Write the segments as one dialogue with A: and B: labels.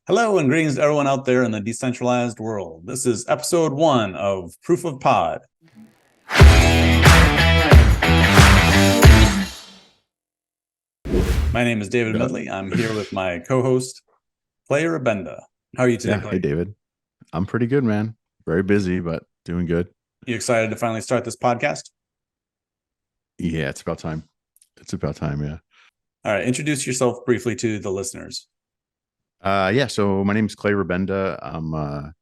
A: Hello and greetings to everyone out there in the decentralized world. This is episode 1 of Proof of Pod. My name is David Medley. I'm here with my co-host, Clay Rabenda. How are you today, Clay?
B: Hey, David. I'm pretty good, man. Very busy, but doing good.
A: You excited to finally start this podcast?
B: Yeah, it's about time. Yeah.
A: All right, introduce yourself briefly to the listeners.
B: So my name is Clay Rabenda. I'm a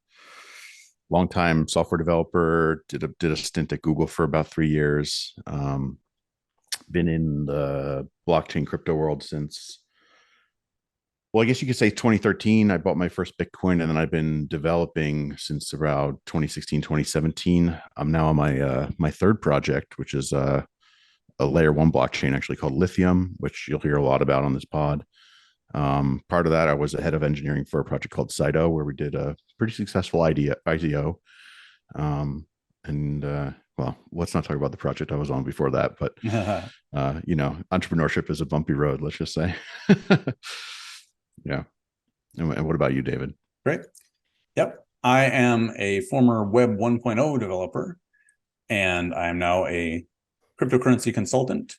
B: longtime software developer. Did a stint at Google for about 3 years. Been in the blockchain crypto world since, well, I guess you could say 2013. I bought my first Bitcoin, and then I've been developing since around 2016, 2017. I'm now on my third project, which is a layer one blockchain actually called Lithium, which you'll hear a lot about on this pod. Part of that, I was the head of engineering for a project called Cyto, where we did a pretty successful IDO. Well, let's not talk about the project I was on before that, but entrepreneurship is a bumpy road, let's just say. Yeah. And what about you, David?
A: Great. Yep. I am a former Web 1.0 developer, and I am now a cryptocurrency consultant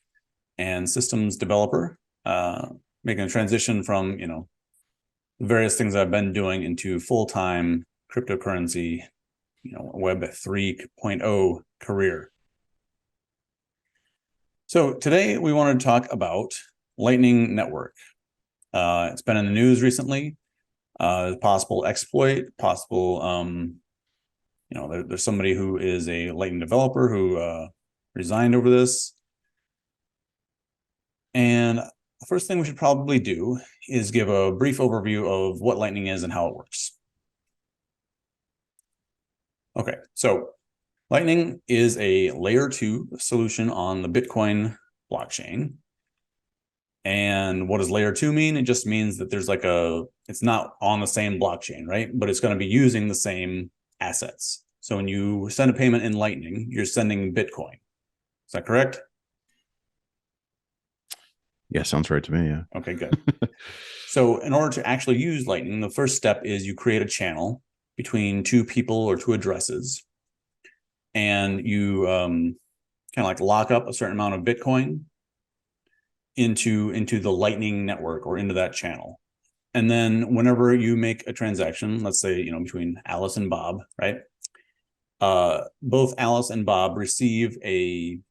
A: and systems developer, making a transition from, various things I've been doing into full-time cryptocurrency, Web 3.0 career. So today we want to talk about Lightning Network. It's been in the news recently. Possible exploit, there's somebody who is a Lightning developer who resigned over this. And the first thing we should probably do is give a brief overview of what Lightning is and how it works. Okay, so Lightning is a layer 2 solution on the Bitcoin blockchain. And what does layer 2 mean? It just means that there's it's not on the same blockchain, right? But it's going to be using the same assets. So when you send a payment in Lightning, you're sending Bitcoin. Is that correct?
B: Yeah, sounds right to me. Yeah.
A: Okay, good. So in order to actually use Lightning, the first step is you create a channel between two people or two addresses. And you kind of like lock up a certain amount of Bitcoin into the Lightning network or into that channel. And then whenever you make a transaction, let's say, between Alice and Bob, right? Both Alice and Bob receive a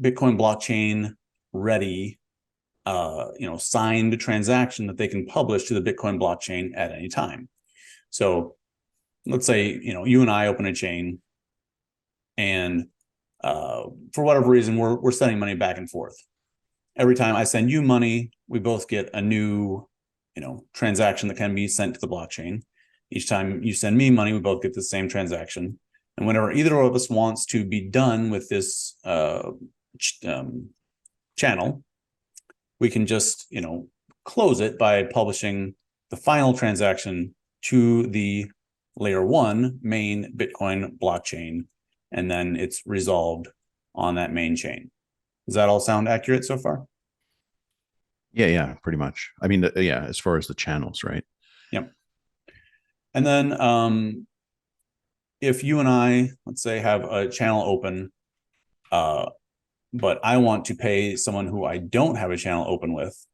A: Bitcoin blockchain ready, signed transaction that they can publish to the Bitcoin blockchain at any time. So let's say, you and I open a chain, and for whatever reason, we're sending money back and forth. Every time I send you money, we both get a new, transaction that can be sent to the blockchain. Each time you send me money, we both get the same transaction. And whenever either of us wants to be done with this channel, we can just, close it by publishing the final transaction to the layer 1 main Bitcoin blockchain, and then it's resolved on that main chain. Does that all sound accurate so far?
B: Yeah, pretty much. I mean, as far as the channels, right?
A: Yep. And then if you and I, let's say, have a channel open, but I want to pay someone who I don't have a channel open with,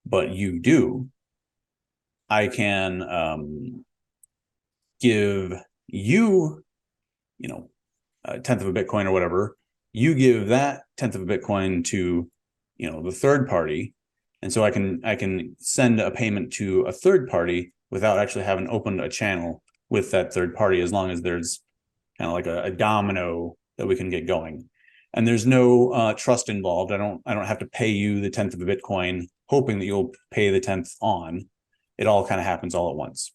A: but you do, I can give you, a tenth of a Bitcoin or whatever. You give that tenth of a Bitcoin to, the third party. And so I can send a payment to a third party without actually having opened a channel with that third party, as long as there's kind of like a domino that we can get going. And there's no trust involved. I don't have to pay you the tenth of a Bitcoin, hoping that you'll pay the 10th on. It all kind of happens all at once.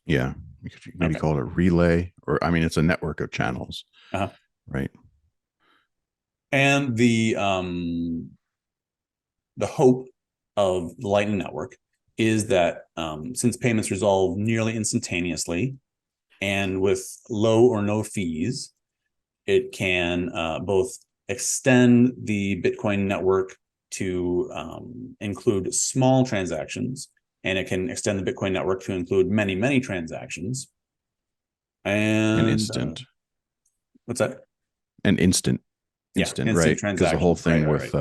B: Yeah. You could maybe call it a relay, or it's a network of channels.
A: Uh-huh.
B: Right.
A: And the hope of the Lightning Network is that since payments resolve nearly instantaneously and with low or no fees, it can both extend the Bitcoin network to include small transactions, and it can extend the Bitcoin network to include many, many transactions. And
B: An instant.
A: What's that?
B: An instant,
A: instant
B: right? Because the whole thing with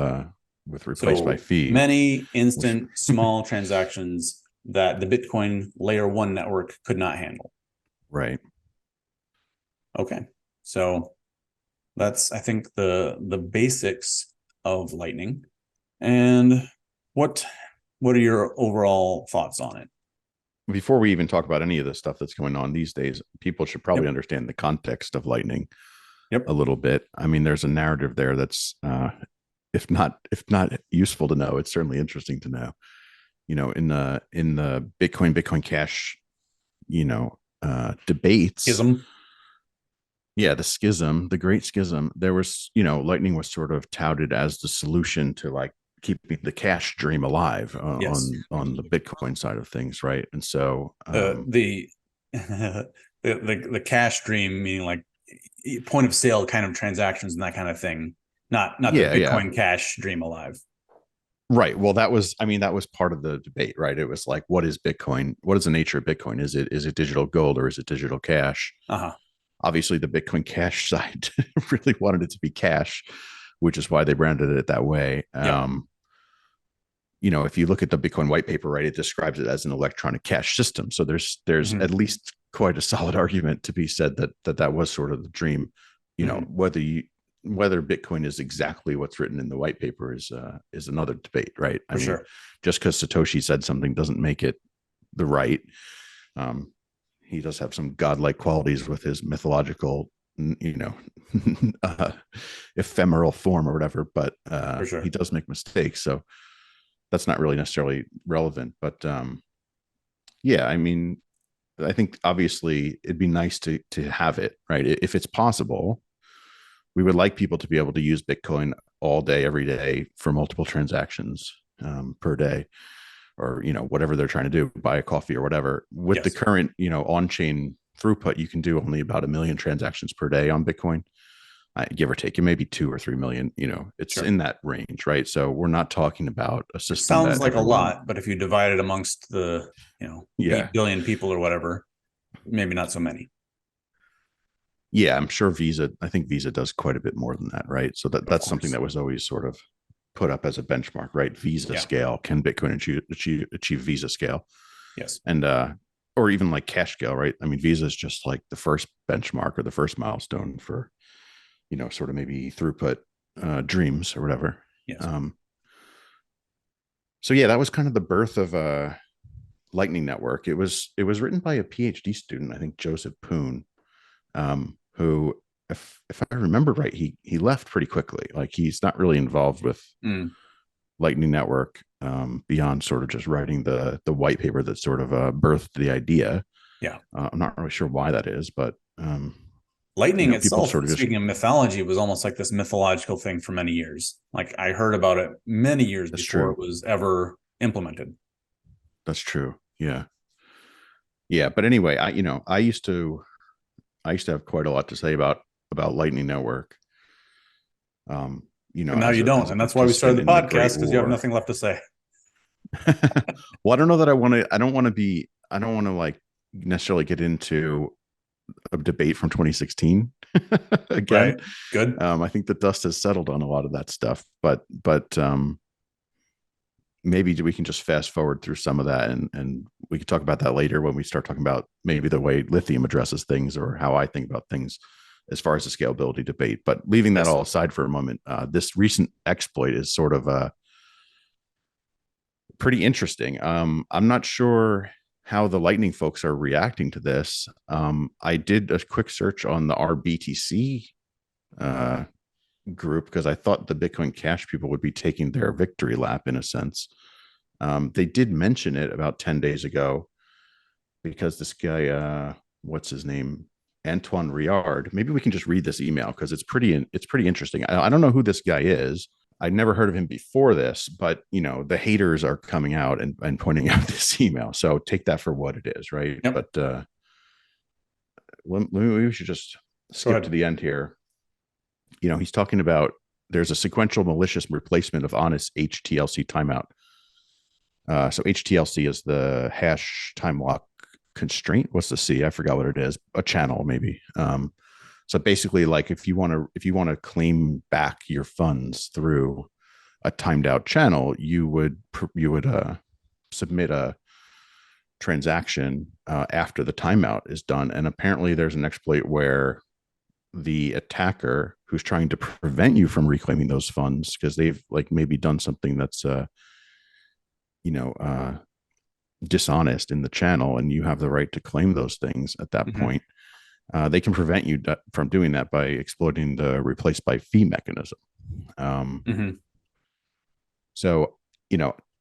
B: replaced by fee.
A: Many instant small transactions that the Bitcoin layer 1 network could not handle.
B: Right.
A: Okay. So that's, I think, the basics of Lightning. And what are your overall thoughts on it?
B: Before we even talk about any of the stuff that's going on these days, people should probably understand the context of Lightning a little bit. I mean, there's a narrative there that's if not useful to know, it's certainly interesting to know. You know, in the Bitcoin Cash, debates.
A: Schism.
B: Yeah, the schism, the great schism. There was, Lightning was sort of touted as the solution to like keeping the cash dream alive on the Bitcoin side of things, right? And so
A: the cash dream, meaning like point of sale kind of transactions and that kind of thing, not the Bitcoin Cash dream alive.
B: Right. Well, that was part of the debate, right? It was like, what is Bitcoin? What is the nature of Bitcoin? Is it digital gold or is it digital cash? Obviously, the Bitcoin Cash side really wanted it to be cash, which is why they branded it that way. If you look at the Bitcoin white paper, right, it describes it as an electronic cash system. So there's at least quite a solid argument to be said that was sort of the dream. Whether Bitcoin is exactly what's written in the white paper is another debate, right? I mean, just because Satoshi said something doesn't make it the right. He does have some godlike qualities with his mythological, ephemeral form or whatever, but he does make mistakes. So that's not really necessarily relevant. But I mean, I think obviously it'd be nice to have it, right? If it's possible, we would like people to be able to use Bitcoin all day, every day for multiple transactions per day, or, whatever they're trying to do, buy a coffee or whatever. With the current, on-chain throughput, you can do only about 1 million transactions per day on Bitcoin, give or take. It may be 2 or 3 million, it's in that range, right? So we're not talking about a system.
A: It sounds like a lot, but if you divide it amongst the, 8 billion people or whatever, maybe not so many.
B: Yeah, I'm sure I think Visa does quite a bit more than that, right? So that's something that was always sort of put up as a benchmark, right? Visa scale. Can Bitcoin achieve Visa scale?
A: Yes.
B: And or even like cash scale, right? I mean, Visa is just like the first benchmark or the first milestone for, sort of maybe throughput dreams or whatever.
A: Yes.
B: So yeah, that was kind of the birth of Lightning Network. It was written by a PhD student, I think Joseph Poon, who, if I remember right, he left pretty quickly. Like, he's not really involved with Lightning Network beyond sort of just writing the white paper that sort of birthed the idea.
A: Yeah,
B: I'm not really sure why that is, but
A: Lightning itself, speaking of mythology, was almost like this mythological thing for many years. Like, I heard about it many years before it was ever implemented.
B: That's true. Yeah. But anyway, I used to have quite a lot to say about Lightning Network.
A: But now you don't, and that's why we started the podcast, because you have nothing left to say.
B: Well, I don't know that I don't want to like necessarily get into a debate from 2016 again.
A: Right. Good.
B: I think the dust has settled on a lot of that stuff, but maybe we can just fast forward through some of that, and we can talk about that later when we start talking about maybe the way Lithium addresses things, or how I think about things as far as the scalability debate. But leaving that all aside for a moment, this recent exploit is sort of pretty interesting. I'm not sure how the Lightning folks are reacting to this. I did a quick search on the RBTC group, because I thought the Bitcoin Cash people would be taking their victory lap in a sense. They did mention it about 10 days ago, because this guy, what's his name? Antoine Riard. Maybe we can just read this email, because it's pretty interesting. I don't know who this guy is. I'd never heard of him before this, but the haters are coming out and pointing out this email. So take that for what it is, right?
A: Yep.
B: But we should just skip to the end here. He's talking about there's a sequential malicious replacement of honest HTLC timeout. So HTLC is the hash time lock constraint. What's the C? I forgot what it is. A channel maybe. So basically, like if you want to claim back your funds through a timed out channel, you would submit a transaction after the timeout is done. And apparently, there's an exploit where the attacker who's trying to prevent you from reclaiming those funds because they've like maybe done something that's you know dishonest in the channel, and you have the right to claim those things at that
A: Mm-hmm.
B: point. They can prevent you from doing that by exploiting the replace by fee mechanism. Um,
A: Mm-hmm.
B: so,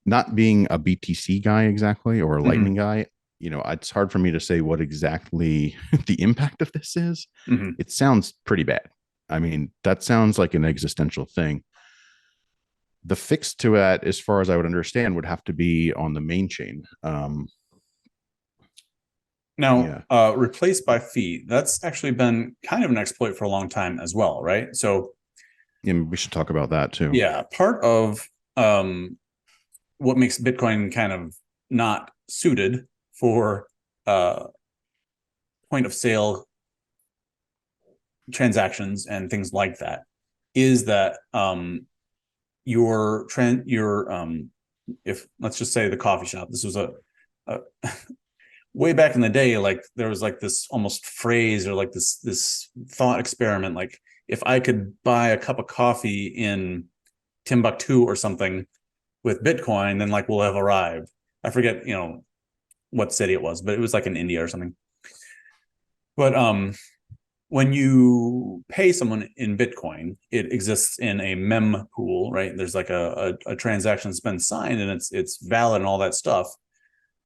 B: not being a BTC guy exactly or a
A: Mm-hmm.
B: Lightning guy, it's hard for me to say what exactly the impact of this is.
A: Mm-hmm.
B: It sounds pretty bad. I mean, that sounds like an existential thing. The fix to that, as far as I would understand, would have to be on the main chain.
A: Now,
B: Yeah,
A: replaced by fee, that's actually been kind of an exploit for a long time as well, right? So,
B: and we should talk about that too.
A: yeah, part of what makes Bitcoin kind of not suited for uh, point of sale transactions and things like that is that your if let's just say the coffee shop, this was a way back in the day, like there was like this almost phrase or like this thought experiment, like if I could buy a cup of coffee in Timbuktu or something with Bitcoin, then like we'll have arrived. I forget, what city it was, but it was like in India or something. But when you pay someone in Bitcoin, it exists in a mempool, right? There's like a transaction that's been signed and it's valid and all that stuff.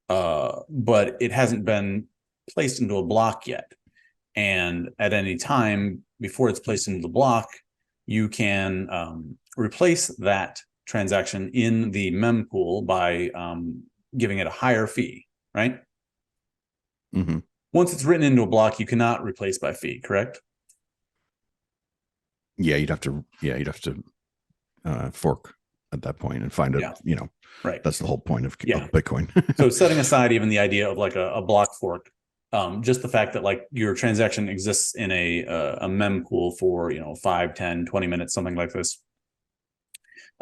A: But it hasn't been placed into a block yet. And at any time before it's placed into the block, you can replace that transaction in the mempool by giving it a higher fee, right?
B: Mm-hmm.
A: Once it's written into a block, you cannot replace by fee, correct?
B: Yeah, you'd have to fork at that point and find a
A: Yeah, right.
B: that's the whole point of
A: Yeah.
B: Bitcoin.
A: So setting aside even the idea of like a block fork, just the fact that like your transaction exists in a mempool for 5, 10, 20 minutes, something like this,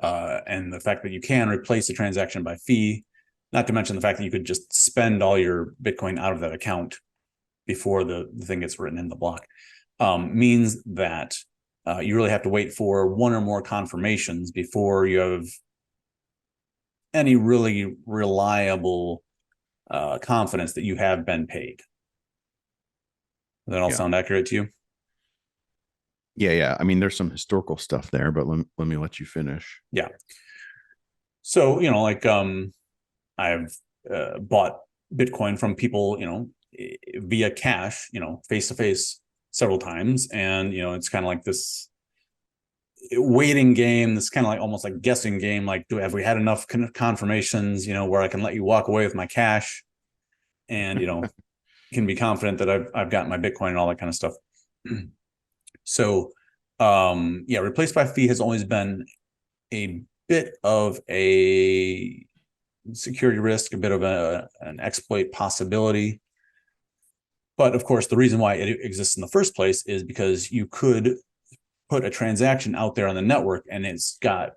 A: and the fact that you can replace a transaction by fee, not to mention the fact that you could just spend all your Bitcoin out of that account before the thing gets written in the block, means that you really have to wait for one or more confirmations before you have any really reliable confidence that you have been paid. Does that all
B: Yeah,
A: sound accurate to you?
B: yeah. I mean, there's some historical stuff there, but let me let you finish.
A: Yeah. So, like I've bought Bitcoin from people, via cash, face to face several times. And, it's kind of like this waiting game, this kind of like almost like guessing game. Like, have we had enough confirmations, where I can let you walk away with my cash and, can be confident that I've gotten my Bitcoin and all that kind of stuff. So, yeah, replaced by fee has always been a bit of a security risk, a bit of an exploit possibility. But of course, the reason why it exists in the first place is because you could put a transaction out there on the network and it's got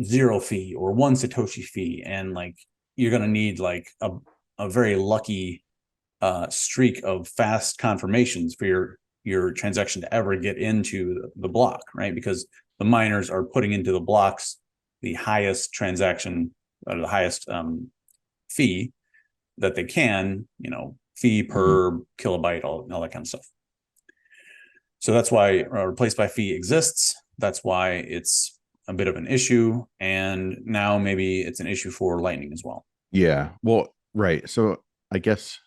A: zero fee or one Satoshi fee. And like you're going to need like a very lucky streak of fast confirmations for your transaction to ever get into the block, right? Because the miners are putting into the blocks the highest transaction or the highest fee that they can, fee
B: Mm-hmm.
A: per kilobyte, all that kind of stuff. So that's why replace by fee exists. That's why it's a bit of an issue. And now maybe it's an issue for Lightning as well.
B: Yeah, well, right. So I guess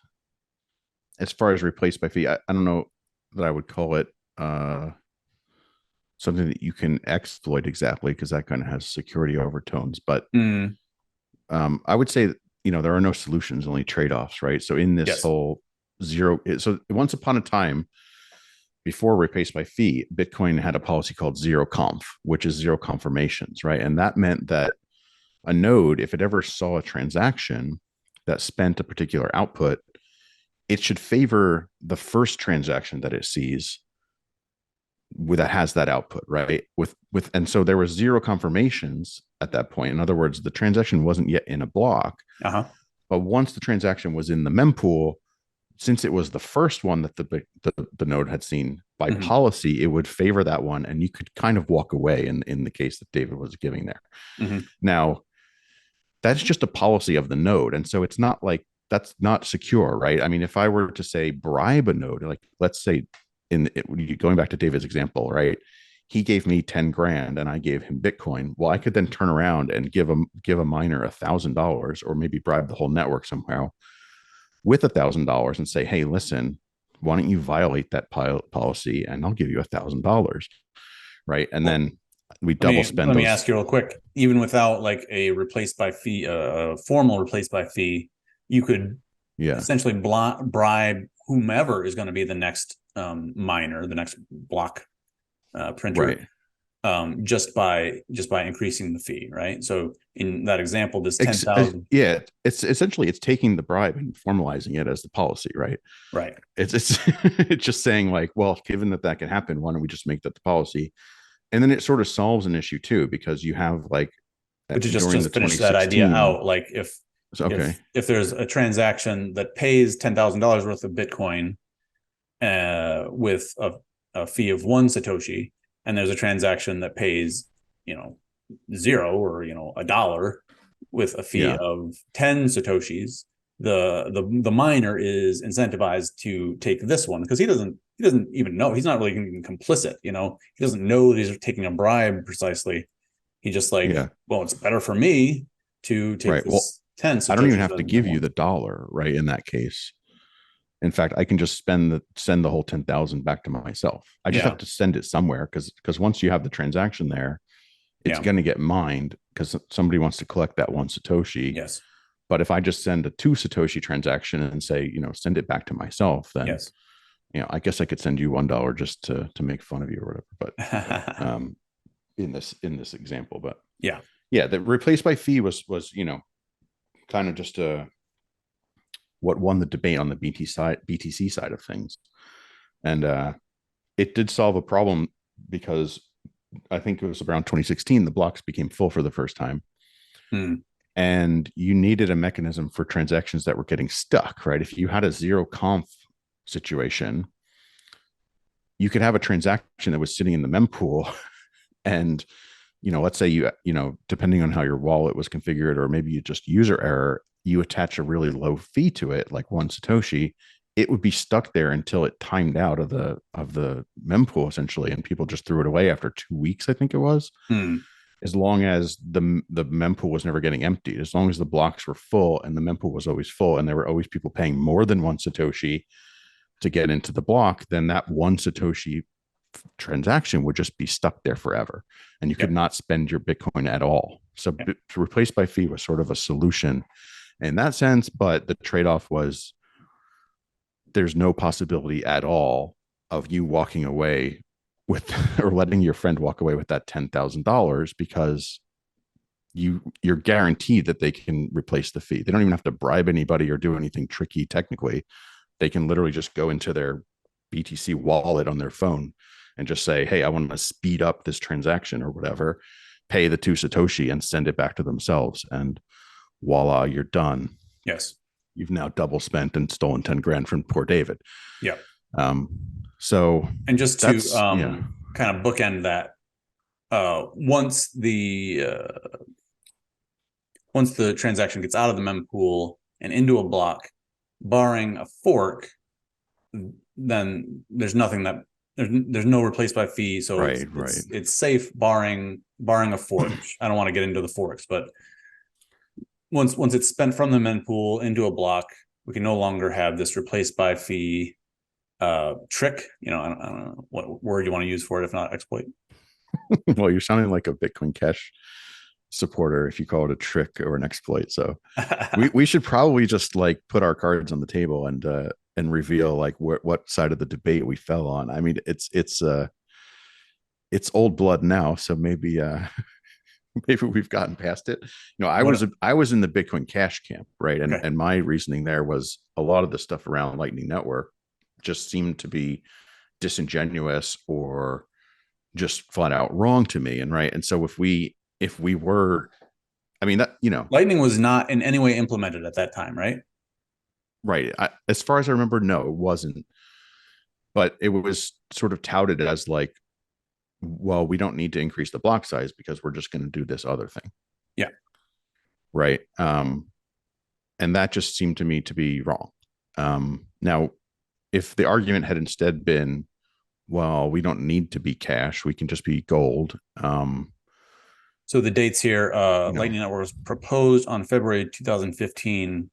B: as far as replaced by fee, I don't know that I would call it something that you can exploit exactly because that kind of has security overtones. But
A: Mm,
B: I would say that, there are no solutions, only trade-offs, right? So in this
A: yes.
B: whole so once upon a time, before replaced by fee, Bitcoin had a policy called zero conf, which is zero confirmations, right? And that meant that a node, if it ever saw a transaction that spent a particular output, it should favor the first transaction that it sees that has that output, right? And so there was zero confirmations at that point. In other words, the transaction wasn't yet in a block,
A: Uh-huh.
B: but once the transaction was in the mempool, since it was the first one that the node had seen, by
A: Hmm.
B: policy, it would favor that one, and you could kind of walk away in the case that David was giving there.
A: Hmm.
B: Now, that's just a policy of the node, and so it's not like that's not secure, right? I mean, if I were to say bribe a node, like let's say going back to David's example, right? He gave me 10 grand and I gave him Bitcoin. Well, I could then turn around and give a miner $1,000, or maybe bribe the whole network somehow with $1,000 and say, hey, listen, why don't you violate that policy and I'll give you $1,000, right? And
A: Well,
B: then we
A: let
B: double
A: me
B: spend
A: let me
B: those.
A: ask you real quick. Even without like a replaced by fee, a formal replaced by fee, you could
B: Yeah,
A: essentially bribe whomever is going to be the next miner, the next block printer,
B: right.
A: just by increasing the fee, right? So in that example, this 10,000,
B: Yeah, it's essentially it's taking the bribe and formalizing it as the policy, right?
A: right?
B: It's it's just saying like, well, given that can happen, why don't we just make that the policy? And then it sort of solves an issue too, because you have like
A: But to just
B: during the
A: just finish that idea
B: 2016.
A: out, like
B: Okay,
A: if there's a transaction that pays $10,000 worth of Bitcoin with a fee of 1 Satoshi, and there's a transaction that pays, you know, 0 or a dollar with a fee
B: yeah,
A: of 10 Satoshis, the miner is incentivized to take this one because he doesn't even know, he's not really even complicit, he doesn't know that he's taking a bribe precisely. He just like,
B: yeah,
A: well, it's better for me to take
B: right. Well,
A: this 10
B: I don't even
A: Satoshis
B: have to
A: than the
B: give you
A: one.
B: the dollar, right? In that case, in fact, I can just send the whole 10,000 back to myself. I just
A: Yeah.
B: have to send it somewhere, because once you have the transaction there, it's
A: Yeah.
B: going to get mined because somebody wants to collect that 1 Satoshi.
A: Yes.
B: But if I just send a 2 Satoshi transaction and say, send it back to myself, then,
A: Yes.
B: I guess I could send you $1 just to make fun of you or whatever. But in this example, but
A: Yeah.
B: yeah, the replaced by fee was kind of just what won the debate on the BTC side of things, and it did solve a problem because I think it was around 2016 the blocks became full for the first time,
A: Hmm.
B: and you needed a mechanism for transactions that were getting stuck, right? If you had a zero conf situation, you could have a transaction that was sitting in the mempool and let's say depending on how your wallet was configured, or maybe you just user error, you attach a really low fee to it, like 1 Satoshi, it would be stuck there until it timed out of the mempool essentially, and people just threw it away after 2 weeks, I think it was.
A: Hmm.
B: As long as the mempool was never getting emptied, as long as the blocks were full and the mempool was always full, and there were always people paying more than 1 Satoshi to get into the block, then that 1 Satoshi transaction would just be stuck there forever, and you could
A: Yep.
B: not spend your Bitcoin at all. So
A: Yep.
B: to replace by fee was sort of a solution in that sense, but the trade-off was there's no possibility at all of you walking away with or letting your friend walk away with that $10,000, because you're guaranteed that they can replace the fee. They don't even have to bribe anybody or do anything tricky technically. They can literally just go into their BTC wallet on their phone and just say, hey, I want to speed up this transaction or whatever, pay the 2 Satoshi and send it back to themselves. And voila, you're done.
A: Yes.
B: You've now double spent and stolen 10 grand from poor David.
A: Yeah.
B: Um, so
A: And just to
B: that's, yeah,
A: kind of bookend that, once the transaction gets out of the mempool and into a block, barring a fork, then there's nothing that there's no replace by fee, so it's
B: right, right.
A: it's it's safe barring a fork. I don't want to get into the forks, but once it's spent from the mempool into a block, we can no longer have this replace by fee trick. I don't know what word you want to use for it, if not exploit.
B: Well, you're sounding like a Bitcoin Cash supporter if you call it a trick or an exploit. So we should probably just like put our cards on the table and reveal like what side of the debate we fell on. I mean, it's old blood now, so maybe maybe we've gotten past it.
A: What?
B: I was in the Bitcoin Cash camp, right? And
A: Okay.
B: and my reasoning there was a lot of the stuff around Lightning Network just seemed to be disingenuous or just flat out wrong to me. And right. And so if we were, I mean that,
A: Lightning was not in any way implemented at that time, right?
B: right. As far as I remember, no, it wasn't. But it was sort of touted as like, well, we don't need to increase the block size because we're just going to do this other thing.
A: Yeah.
B: Right. And that just seemed to me to be wrong. Now, if the argument had instead been, well, we don't need to be cash, we can just be gold.
A: So the dates here,
B: You know,
A: Lightning Network was proposed on February 2015.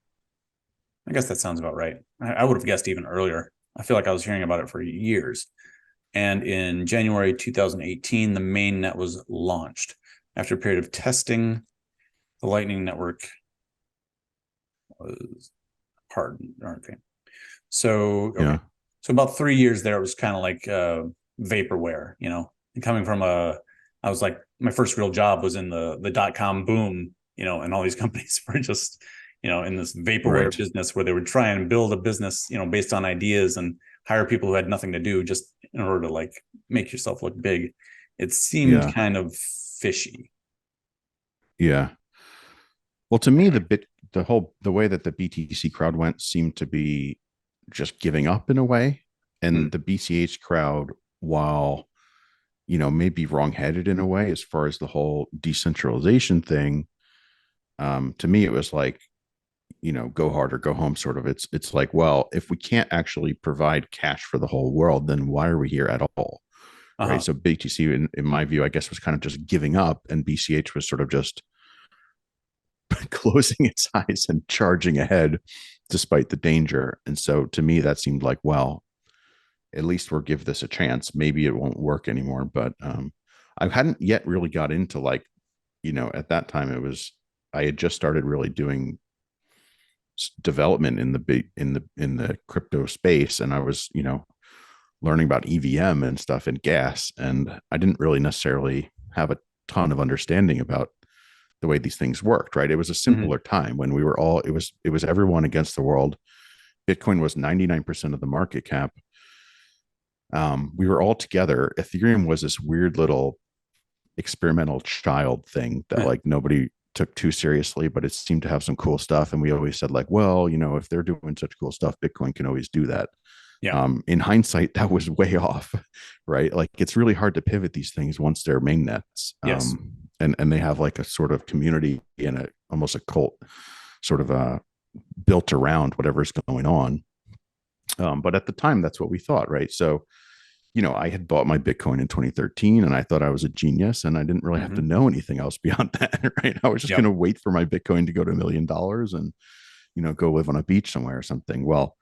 A: I guess that sounds about right. I would have guessed even earlier. I feel like I was hearing about it for years. And in January 2018, the main net was launched. After a period of testing, the Lightning Network was hardened. Okay. So, okay.
B: yeah,
A: So about 3 years there, it was kind of like vaporware, and coming from I was like, my first real job was in the dot-com boom, and all these companies were just, in this vaporware
B: right.
A: business where they would try and build a business, based on ideas and hire people who had nothing to do just in order to like make yourself look big. It seemed
B: Yeah,
A: kind of fishy.
B: yeah. Well, to me, the way that the BTC crowd went seemed to be just giving up in a way,
A: Hmm.
B: and the BCH crowd, while maybe wrongheaded in a way as far as the whole decentralization thing, to me it was like, go hard or go home sort of. It's like, well, if we can't actually provide cash for the whole world, then why are we here at all? Right.
A: Uh-huh.
B: So BTC, in my view, I guess, was kind of just giving up, and BCH was sort of just closing its eyes and charging ahead despite the danger. And so to me, that seemed like, well, at least we'll give this a chance. Maybe it won't work anymore. But I hadn't yet really got into like, at that time I had just started really doing development in the crypto space, and I was, learning about EVM and stuff and gas, and I didn't really necessarily have a ton of understanding about the way these things worked. Right. It was a
A: Hmm.
B: simpler time when we were all, it was everyone against the world. Bitcoin was 99% of the market cap. We were all together. Ethereum was this weird little experimental child thing that like nobody took too seriously, but it seemed to have some cool stuff. And we always said like, well, if they're doing such cool stuff, Bitcoin can always do that.
A: Yeah.
B: In hindsight, that was way off, right? Like it's really hard to pivot these things once they're main nets.
A: Yes.
B: And they have like a sort of community and almost a cult sort of built around whatever's going on. But at the time, that's what we thought, right? So, I had bought my Bitcoin in 2013 and I thought I was a genius and I didn't really have to
A: Hmm.
B: know anything else beyond that, right? I was just going
A: Yep.
B: to wait for my Bitcoin to go to $1 million and, go live on a beach somewhere or something. Well,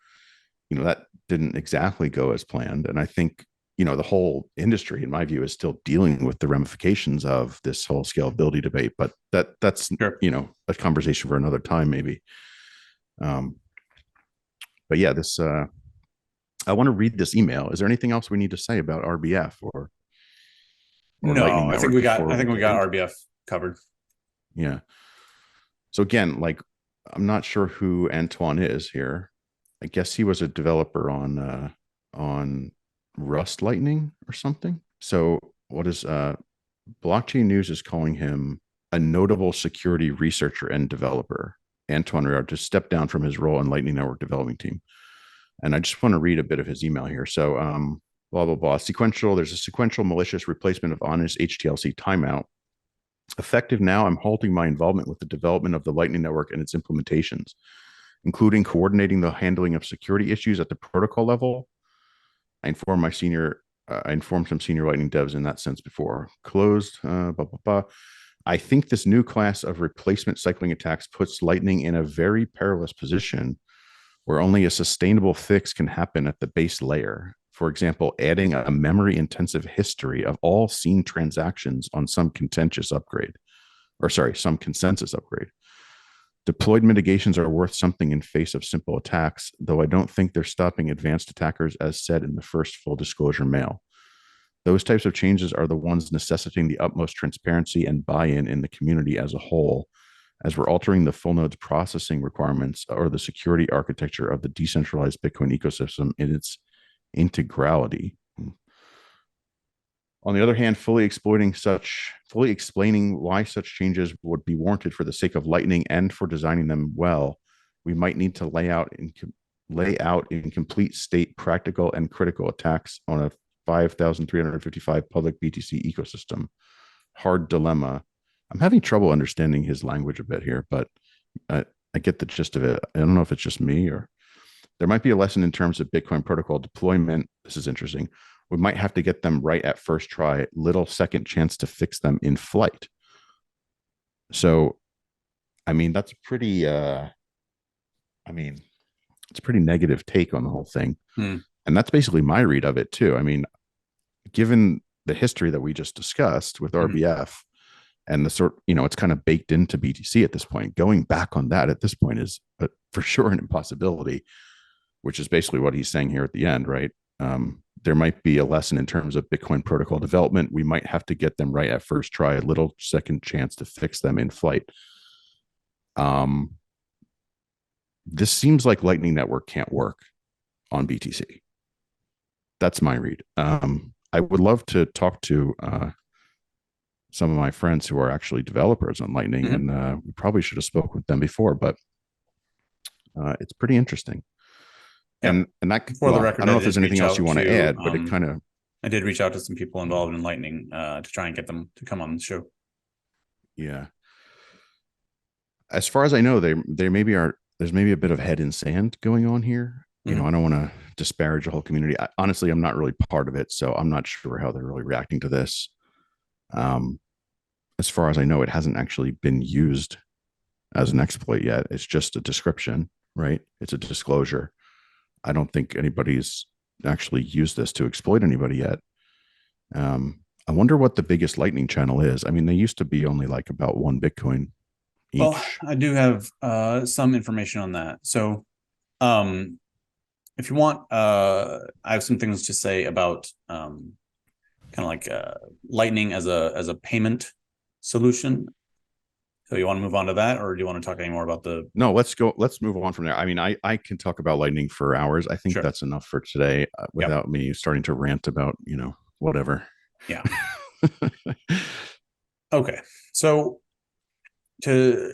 B: that didn't exactly go as planned. And I think, the whole industry, in my view, is still dealing with the ramifications of this whole scalability debate. But that's,
A: Sure.
B: a conversation for another time, maybe. Um, but yeah, I want to read this email. Is there anything else we need to say about RBF or Lightning
A: No, I think
B: Network
A: we got
B: before
A: I
B: we
A: think we
B: get
A: got
B: into it?
A: RBF covered.
B: Yeah. So again, like I'm not sure who Antoine is here. I guess he was a developer on Rust Lightning or something. So what is Blockchain News is calling him a notable security researcher and developer, Antoine Riard, to step down from his role in Lightning Network developing team. And I just want to read a bit of his email here. So blah blah blah. There's a sequential malicious replacement of honest HTLC timeout. Effective now, I'm halting my involvement with the development of the Lightning Network and its implementations, including coordinating the handling of security issues at the protocol level. I informed some senior Lightning devs in that sense before. Closed. Blah blah blah. I think this new class of replacement cycling attacks puts Lightning in a very perilous position where only a sustainable fix can happen at the base layer. For example, adding a memory intensive history of all seen transactions on some some consensus upgrade. Deployed mitigations are worth something in face of simple attacks, though I don't think they're stopping advanced attackers as said in the first full disclosure mail. Those types of changes are the ones necessitating the utmost transparency and buy-in in the community as a whole, as we're altering the full node's processing requirements or the security architecture of the decentralized Bitcoin ecosystem in its integrality. On the other hand, fully explaining why such changes would be warranted for the sake of Lightning and for designing them well, we might need to lay out in complete state practical and critical attacks on a 5,355 public BTC ecosystem. Hard dilemma. I'm having trouble understanding his language a bit here, but I get the gist of it. I don't know if it's just me, or there might be a lesson in terms of Bitcoin protocol deployment. This is interesting. We might have to get them right at first try, little second chance to fix them in flight. So, I mean, that's pretty, it's a pretty negative take on the whole thing. And that's basically my read of it too. I mean, given the history that we just discussed with RBF and the it's kind of baked into BTC at this point, going back on that at this point is for sure an impossibility, which is basically what he's saying here at the end, right? There might be a lesson in terms of Bitcoin protocol development. We might have to get them right at first try, a little second chance to fix them in flight. This seems like Lightning Network can't work on BTC. That's my read. I would love to talk to some of my friends who are actually developers on Lightning, and we probably should have spoke with them before, but it's pretty interesting. And that,
A: for the record,
B: I don't know if there's anything else you want to add, but it kind of.
A: I did reach out to some people involved in Lightning to try and get them to come on the show.
B: Yeah. As far as I know, there's maybe a bit of head in sand going on here. You know, I don't want to disparage the whole community. Honestly, I'm not really part of it, so I'm not sure how they're really reacting to this. As far as I know, it hasn't actually been used as an exploit yet. It's just a description, right? It's a disclosure. I don't think anybody's actually used this to exploit anybody yet. I wonder what the biggest Lightning channel is. I mean, they used to be only like about 1 Bitcoin each.
A: Well, I do have some information on that. So if you want, I have some things to say about kind of like Lightning as a payment solution. So you want to move on to that, or do you want to talk any more about the?
B: No, let's move on from there. I mean, I can talk about Lightning for hours. I think that's enough for today without me starting to rant about, whatever.
A: Yeah. Okay. So to,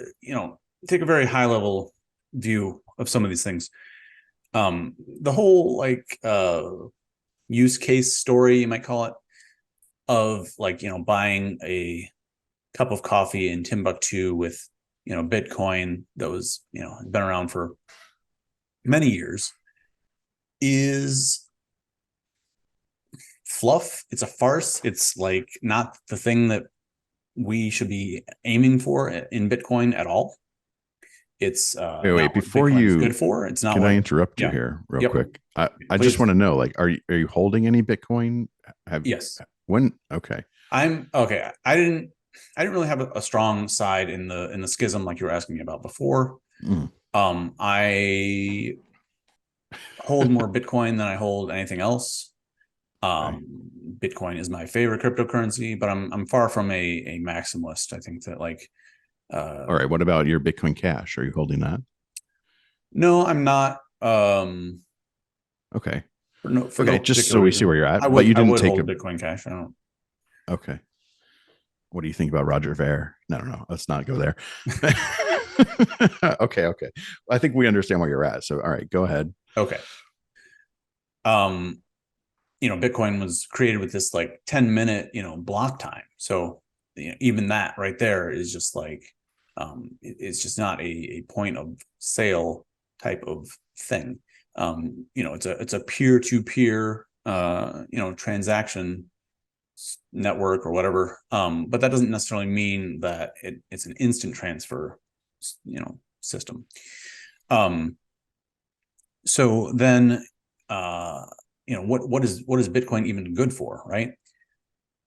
A: take a very high level view of some of these things, the whole use case story, you might call it, of buying a cup of coffee in Timbuktu with Bitcoin that was been around for many years is fluff. It's a farce. It's not the thing that we should be aiming for in Bitcoin at all. It's
B: wait before you
A: good for. It's not.
B: Can I interrupt you here real quick? I just want to know, are you holding any Bitcoin?
A: Yes.
B: When? Okay.
A: I'm okay. I didn't really have a strong side in the schism like you were asking me about before. I hold more Bitcoin than I hold anything else. Bitcoin is my favorite cryptocurrency, but I'm far from a maximalist. I think that
B: all right, what about your Bitcoin Cash? Are you holding that?
A: No, I'm not.
B: Okay.
A: For
B: just so we
A: reason.
B: see where you're at.
A: But you didn't
B: take
A: a Bitcoin Cash. I don't.
B: Okay. What do you think about Roger Ver? No. Let's not go there. Okay. I think we understand where you're at. So, all right, go ahead.
A: Okay. Bitcoin was created with this 10-minute, block time. So even that right there is just it's just not a point of sale type of thing. It's a peer-to-peer, transaction network or whatever. But that doesn't necessarily mean that it's an instant transfer, system. So then, what is Bitcoin even good for, right?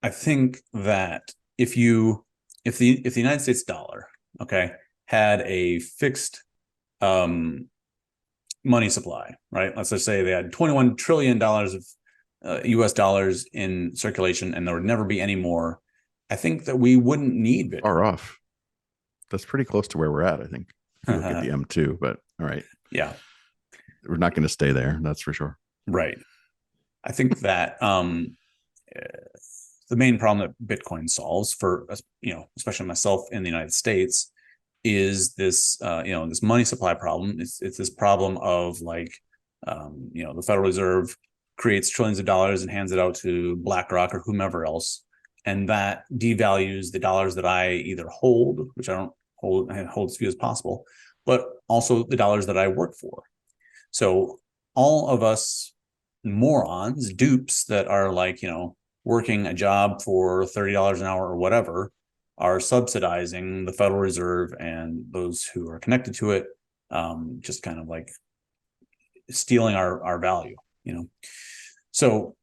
A: I think that if the United States dollar, had a fixed money supply, right? Let's just say they had $21 trillion of US dollars in circulation and there would never be any more, I think that we wouldn't need Bitcoin.
B: Far off. That's pretty close to where we're at, I think. If you look at the M2, but all right.
A: Yeah.
B: We're not going to stay there. That's for sure.
A: Right. I think that the main problem that Bitcoin solves for, especially myself in the United States, is this, this money supply problem. It's this problem of like, the Federal Reserve creates trillions of dollars and hands it out to BlackRock or whomever else. And that devalues the dollars that I either hold, which I don't hold as few as possible, but also the dollars that I work for. So all of us morons, dupes that are like, working a job for $30 an hour or whatever, are subsidizing the Federal Reserve and those who are connected to it, just kind of like stealing our value, So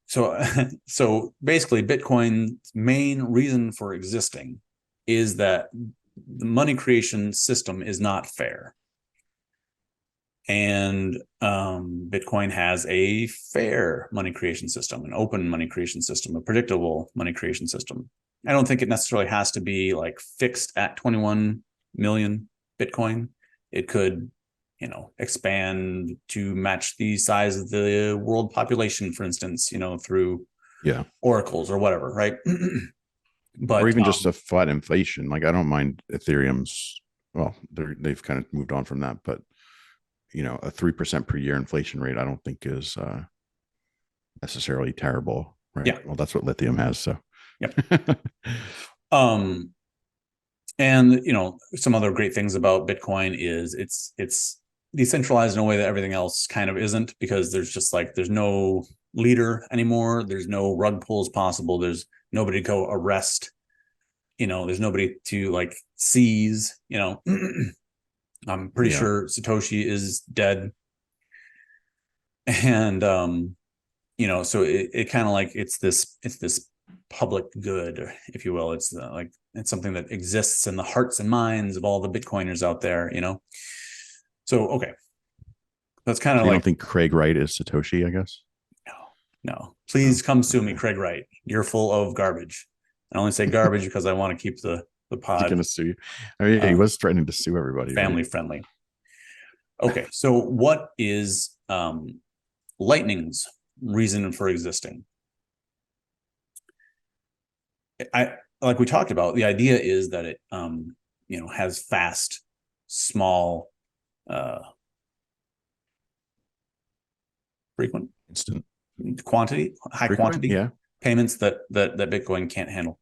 A: basically Bitcoin's main reason for existing is that the money creation system is not fair. And Bitcoin has a fair money creation system, an open money creation system, a predictable money creation system. I don't think it necessarily has to be like fixed at 21 million Bitcoin. It could, expand to match the size of the world population, for instance, through oracles or whatever, right? But
B: or even just a flat inflation. Like I don't mind Ethereum's. Well, they've kind of moved on from that, but a 3% per year inflation rate, I don't think is necessarily terrible, right?
A: Yeah.
B: Well, that's what lithium has. So,
A: yep. And some other great things about Bitcoin is it's decentralized in a way that everything else kind of isn't, because there's no leader anymore. There's no rug pulls possible. There's nobody to go arrest. There's nobody to like seize. I'm pretty sure Satoshi is dead. And so it kind of like it's this public good, if you will. It's it's something that exists in the hearts and minds of all the Bitcoiners out there, So okay, that's kind of
B: you
A: like.
B: Don't think Craig Wright is Satoshi? I guess.
A: No. Please come sue me, Craig Wright. You're full of garbage. I only say garbage because I want to keep the pod.
B: He's going to sue you. I mean, he was threatening to sue everybody.
A: Family friendly. Okay, so what is Lightning's reason for existing? Like we talked about, the idea is that it has fast, small, frequent,
B: instant
A: quantity, high quantity payments that Bitcoin can't handle.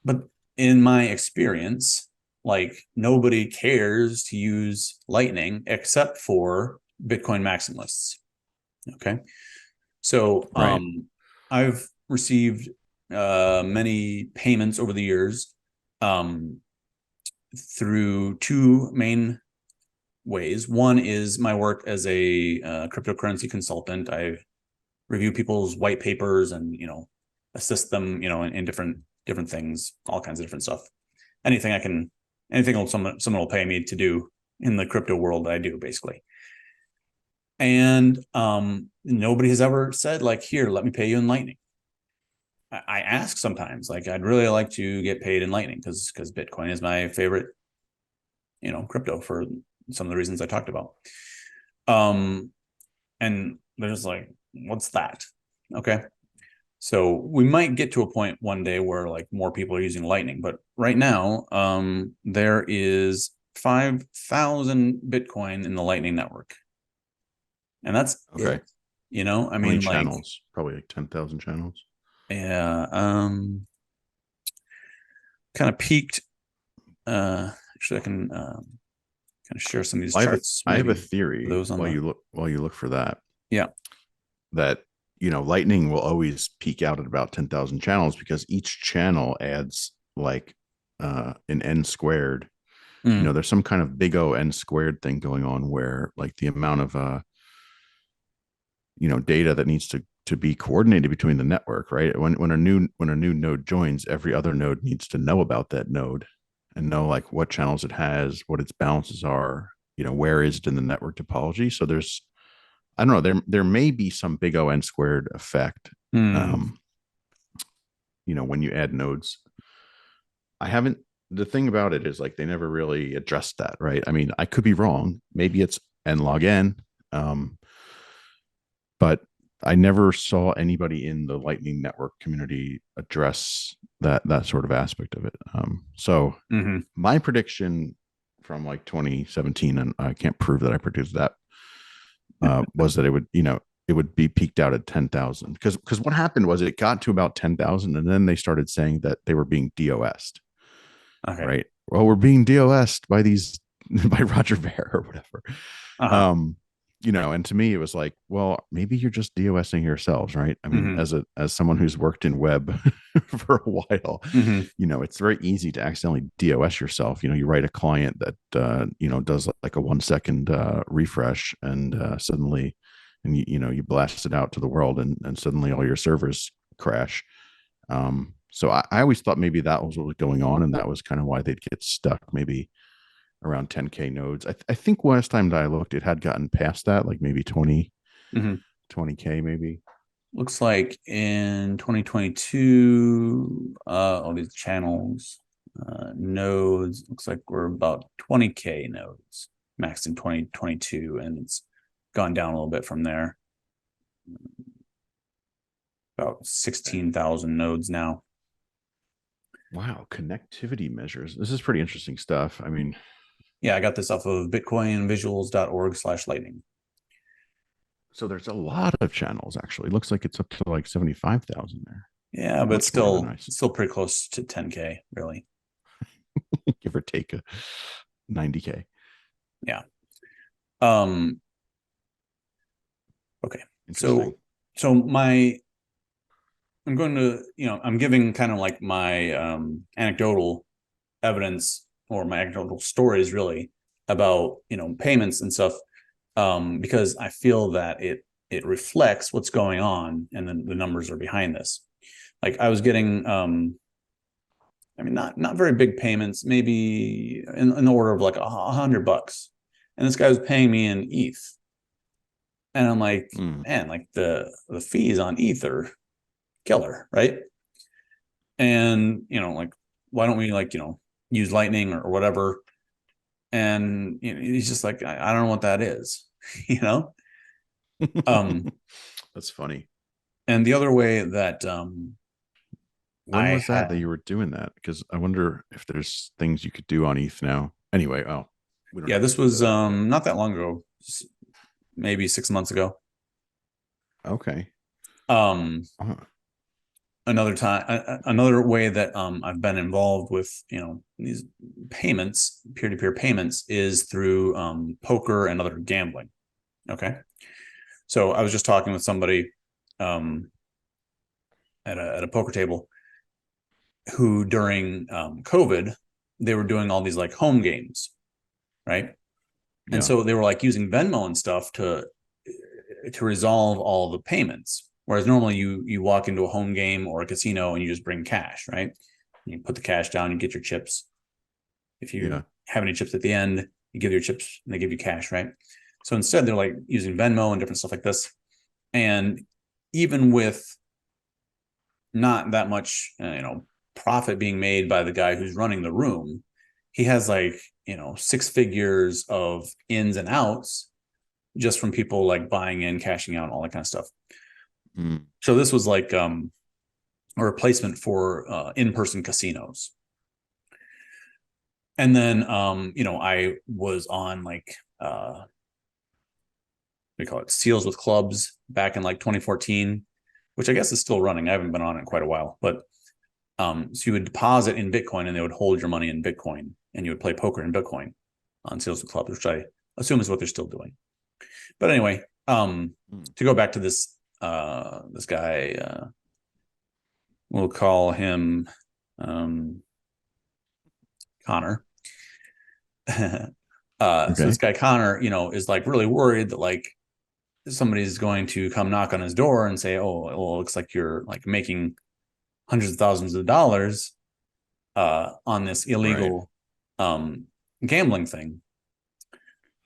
A: But in my experience, like nobody cares to use Lightning except for Bitcoin maximalists. Okay, so I've received many payments over the years through two main ways. One is my work as a cryptocurrency consultant. I review people's white papers and assist them in different things, all kinds of different stuff. Anything someone will pay me to do in the crypto world, I do basically. And nobody has ever said like, here, let me pay you in Lightning. I ask sometimes, like, I'd really like to get paid in Lightning because Bitcoin is my favorite, crypto for some of the reasons I talked about. And they're just like, what's that? Okay. So we might get to a point one day where like more people are using Lightning, but right now there is 5,000 Bitcoin in the Lightning network. And that's
B: okay.
A: I mean, like
B: channels, probably like 10,000 channels.
A: Yeah. Kind of peaked. Actually, I can kind of share some of these charts.
B: I have a theory
A: those
B: while you look for that.
A: Yeah.
B: That Lightning will always peak out at about 10,000 channels because each channel adds like an n squared. There's some kind of big O n squared thing going on where like the amount of data that needs to be coordinated between the network, right? When a new node joins, every other node needs to know about that node and know like what channels it has, what its balances are, where is it in the network topology. So there's I don't know. There may be some big O n squared effect.
A: Hmm.
B: Um, when you add nodes, I haven't. The thing about it is like they never really addressed that, right? I mean, I could be wrong. Maybe it's n log n, um, but I never saw anybody in the Lightning Network community address that sort of aspect of it. So
A: Hmm.
B: my prediction from like 2017, and I can't prove that I predicted that, was that it would be peaked out at 10,000, because what happened was it got to about 10,000, and then they started saying that they were being DOS'd,
A: Okay.
B: right? Well, we're being DOS'd by these by Roger Ver or whatever.
A: Uh-huh.
B: Um, and to me it was like, well, maybe you're just DOSing yourselves, right? I mean,
A: Hmm.
B: as someone who's worked in web for a while,
A: Hmm.
B: it's very easy to accidentally DOS yourself. You write a client that does like a 1 second refresh, and suddenly, and you blast it out to the world, and suddenly all your servers crash. So I always thought maybe that was what was going on, and that was kind of why they'd get stuck maybe around 10K nodes. I think last time that I looked, it had gotten past that, like maybe
A: Hmm.
B: 20K maybe.
A: Looks like in 2022, all these channels, nodes, looks like we're about 20K nodes, max in 2022, and it's gone down a little bit from there, about 16,000 nodes now.
B: Wow, connectivity measures. This is pretty interesting stuff. I mean,
A: Yeah, I got this off of bitcoinvisuals.org/lightning.
B: so there's a lot of channels actually. It looks like it's up to like 75,000 there.
A: Yeah, but
B: Much more than I
A: still pretty close to 10K, really.
B: give or take a 90K.
A: Yeah. Um, okay.
B: Interesting.
A: So I'm going to, I'm giving kind of like my anecdotal evidence, or my anecdotal stories really, about, payments and stuff, because I feel that it reflects what's going on, and then the numbers are behind this. Like I was getting, I mean, not very big payments, maybe in the order of like $100, and this guy was paying me in ETH, and I'm like,
B: Mm.
A: man, like the fees on ETH are killer, right? And like, why don't we, like, use Lightning or whatever? And he's just like, I don't know what that is. you know um
B: That's funny.
A: and the other way that
B: When
A: I
B: was that
A: had,
B: that you were doing that? Because I wonder if there's things you could do on ETH now. Anyway, oh, we don't
A: yeah,
B: have to
A: this
B: get into
A: was
B: that. Yeah.
A: not that long ago, maybe 6 months ago.
B: Okay.
A: um
B: Uh,
A: Another time, another way that I've been involved with, these payments, peer-to-peer payments, is through poker and other gambling. Okay. So I was just talking with somebody um at a poker table, who during COVID, they were doing all these like home games, right? And
B: yeah.
A: so they were like using Venmo and stuff to resolve all the payments. Whereas normally you walk into a home game or a casino and you just bring cash, right? You put the cash down, you get your chips. If you
B: Yeah.
A: have any chips at the end, you give your chips and they give you cash, right? So instead, they're like using Venmo and different stuff like this. And even with not that much, profit being made by the guy who's running the room, he has like, six figures of ins and outs just from people like buying in, cashing out, all that kind of stuff.
B: Mm.
A: So this was like a replacement for in-person casinos. And then I was on like we call it Seals with Clubs back in like 2014, which I guess is still running. I haven't been on it in quite a while, but so you would deposit in Bitcoin and they would hold your money in Bitcoin, and you would play poker in Bitcoin on Seals with Clubs, which I assume is what they're still doing. But anyway,
B: Mm.
A: to go back to this guy, we'll call him Connor. So this
B: Okay.
A: guy Connor, is like really worried that like somebody's going to come knock on his door and say, "Oh, well, it looks like you're like making hundreds of thousands of dollars on this
B: Right.
A: illegal um, gambling thing."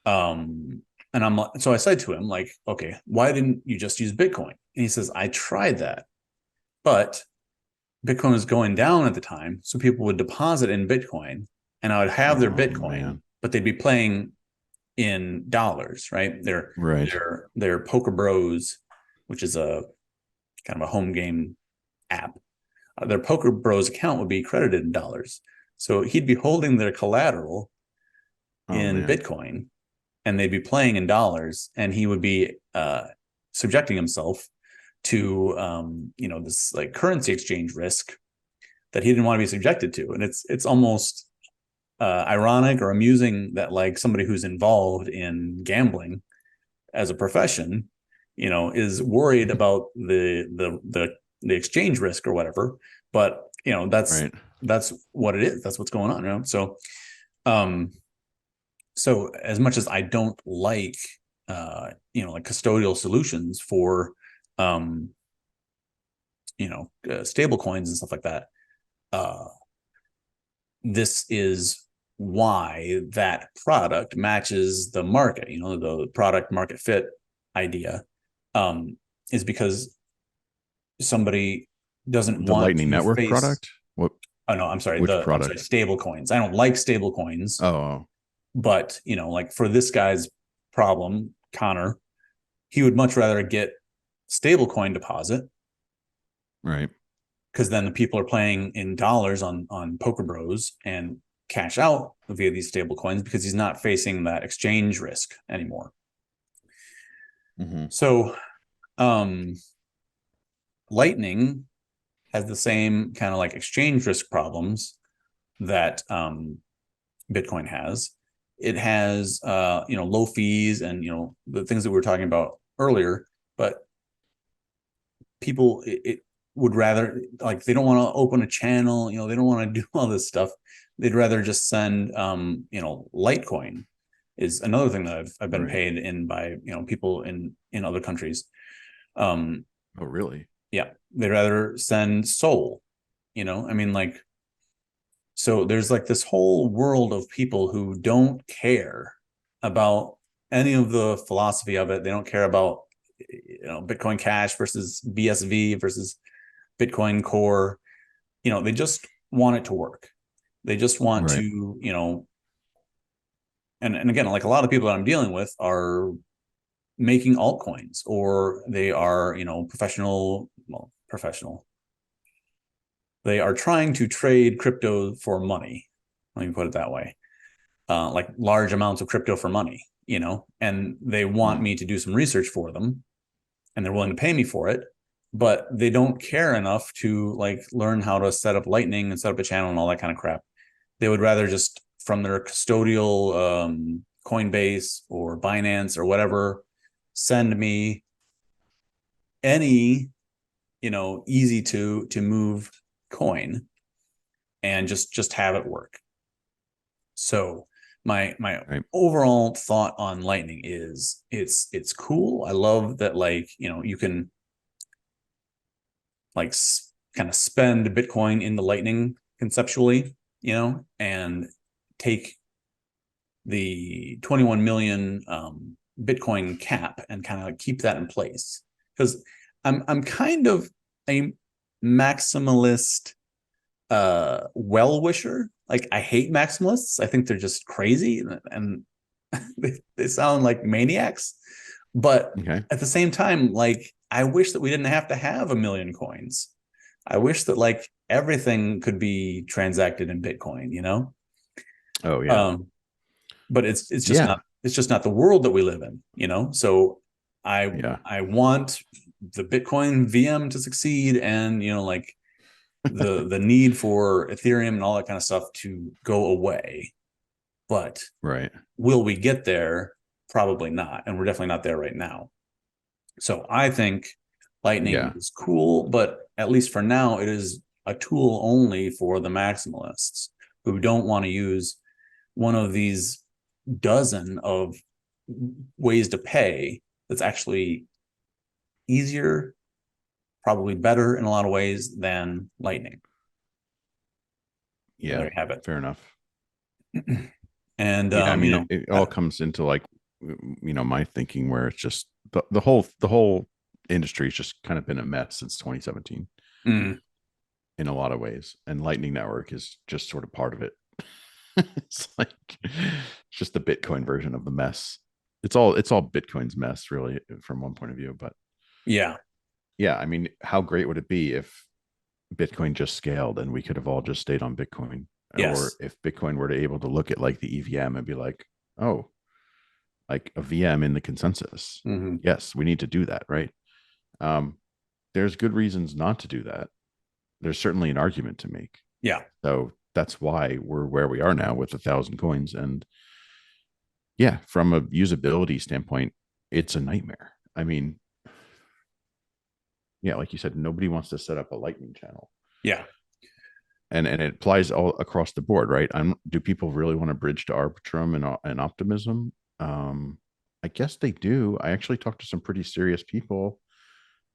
A: Um, so I said to him, like, okay, why didn't you just use Bitcoin? And he says, I tried that, but Bitcoin was going down at the time. So people would deposit in Bitcoin and I would have their
B: Oh
A: Bitcoin,
B: man.
A: but they'd be playing in dollars, right?
B: Right.
A: Their Poker Bros, which is a kind of a home game app. Their Poker Bros account would be credited in dollars. So he'd be holding their collateral
B: Oh
A: in
B: man.
A: Bitcoin and they'd be playing in dollars and he would be subjecting himself to this like currency exchange risk that he didn't want to be subjected to. And it's almost ironic or amusing that like somebody who's involved in gambling as a profession, is worried about the exchange risk or whatever. But that's what it is. That's what's going on. Um, so as much as I don't like, like custodial solutions for, stable coins and stuff like that, this is why that product matches the market, the product market fit idea, is because somebody doesn't
B: The
A: want
B: Lightning
A: to
B: Network
A: face.
B: product? What?
A: Oh no,
B: Which
A: I'm sorry,
B: product?
A: stable coins. I don't like stable coins,
B: Oh,
A: but like for this guy's problem, Connor, he would much rather get stable coin deposit
B: right.
A: because then the people are playing in dollars on Poker Bros and cash out via these stable coins because he's not facing that exchange risk anymore.
B: Mm-hmm.
A: So Lightning has the same kind of like exchange risk problems that Bitcoin has. It has low fees and the things that we were talking about earlier, but people it would rather, like, they don't want to open a channel, they don't want to do all this stuff. They'd rather just send Litecoin is another thing that I've been
B: Right.
A: paid in by people in other countries. um
B: Oh, really?
A: yeah, they'd rather send Sol. I mean, like, so there's like this whole world of people who don't care about any of the philosophy of it. They don't care about Bitcoin Cash versus BSV versus Bitcoin Core. They just want it to work. They just want
B: Right.
A: to, and again, like a lot of people that I'm dealing with are making altcoins, or they are, professional. They are trying to trade crypto for money. Let me put it that way. Like large amounts of crypto for money, and they want me to do some research for them and they're willing to pay me for it, but they don't care enough to like learn how to set up Lightning and set up a channel and all that kind of crap. They would rather just from their custodial Coinbase or Binance or whatever send me any easy to move coin and just have it work. So my
B: Right.
A: overall thought on Lightning is it's cool. I love that, like, you can like kind of spend Bitcoin in the Lightning conceptually, and take the 21 million Bitcoin cap and kind of like keep that in place. Because I'm kind of a maximalist well-wisher. Like, I hate maximalists. I think they're just crazy and they sound like maniacs. But
B: Okay.
A: at the same time, like, I wish that we didn't have to have a million coins. I wish that like everything could be transacted in Bitcoin,
B: Oh, yeah.
A: Um, but
B: Yeah.
A: it's just not the world that we live in, So I
B: Yeah.
A: I want the Bitcoin VM to succeed, and like the need for Ethereum and all that kind of stuff to go away. But
B: Right.
A: will we get there? Probably not, and we're definitely not there right now. So I think Lightning
B: Yeah.
A: is cool, but at least for now, it is a tool only for the maximalists who don't want to use one of these dozen of ways to pay that's actually easier, probably better in a lot of ways than Lightning. So there
B: Yeah.
A: you have it.
B: Fair enough.
A: And
B: Yeah. I mean, it all comes into like, my thinking where it's just the whole industry has just kind of been a mess since 2017
A: Mm,
B: in a lot of ways, and Lightning Network is just sort of part of it. It's like it's just the Bitcoin version of the mess. It's all Bitcoin's mess, really, from one point of view. But
A: yeah.
B: yeah, I mean, how great would it be if Bitcoin just scaled and we could have all just stayed on Bitcoin? Or
A: Yes.
B: if Bitcoin were to able to look at like the EVM and be like, oh, like a VM in the consensus.
A: Hmm.
B: Yes, we need to do that, right? Um, there's good reasons not to do that. There's certainly an argument to make.
A: Yeah.
B: So that's why we're where we are now with 1,000 coins. And yeah, from a usability standpoint, it's a nightmare. I mean, yeah, like you said, nobody wants to set up a Lightning channel.
A: Yeah.
B: And it applies all across the board, right? Do people really want to bridge to Arbitrum and Optimism? I guess they do. I actually talked to some pretty serious people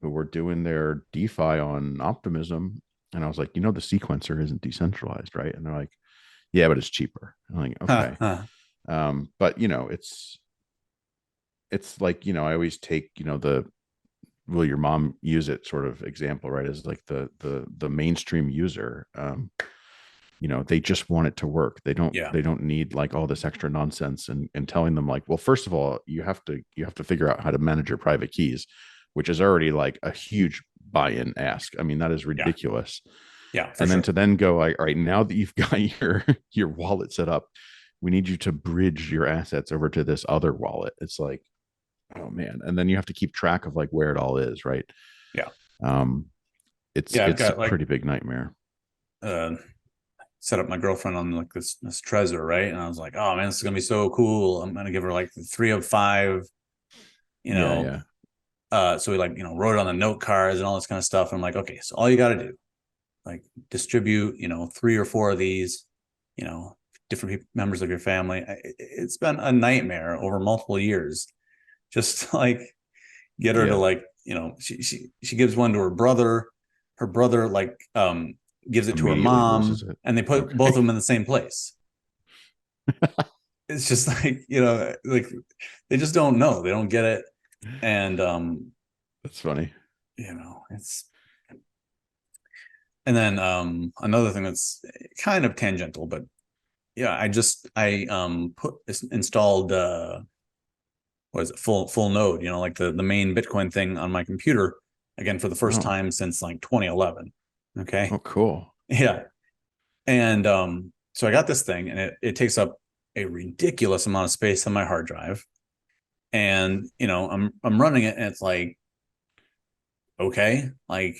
B: who were doing their DeFi on Optimism, and I was like, the sequencer isn't decentralized, right? And they're like, yeah, but it's cheaper. I'm like,
A: Huh,
B: okay.
A: huh.
B: But it's like, I always take, the will your mom use it sort of example, right? As like the mainstream user. They just want it to work. they don't
A: Yeah.
B: they don't need like all this extra nonsense and telling them like, well, first of all, you have to figure out how to manage your private keys, which is already like a huge buy-in ask. I mean, that is
A: Yeah.
B: ridiculous.
A: Yeah, for
B: And then
A: sure.
B: to then go like, all right, now that you've got your wallet set up, we need you to bridge your assets over to this other wallet. It's like, oh man. And then you have to keep track of like where it all is, right?
A: Yeah.
B: um it's
A: Yeah. I've
B: it's a
A: got like
B: pretty big nightmare.
A: uh set up my girlfriend on like this Trezor, right? And I was like, oh man, this is gonna be so cool. I'm gonna give her like the 3 of 5, you
B: Yeah,
A: know.
B: yeah.
A: So we like, wrote it on the note cards and all this kind of stuff. I'm like, okay, so all you gotta do, like distribute, 3 or 4 of these, you know, different members of your family. It's been a nightmare over multiple years. Just like get her to
B: Yeah.
A: like, she gives one to her brother. Her brother like gives it to her
B: Immediately loses
A: mom,
B: it.
A: and they put both
B: Okay.
A: of them in the same place. It's just like, like they just don't know. They don't get it. And
B: That's funny.
A: it's and then another thing that's kind of tangential, but yeah, I put installed what is it, full node, like the main Bitcoin thing on my computer again for the first
B: Oh.
A: time since like 2011. Okay.
B: Oh, cool.
A: Yeah. And so I got this thing, and it takes up a ridiculous amount of space on my hard drive. And I'm running it, and it's like, okay, like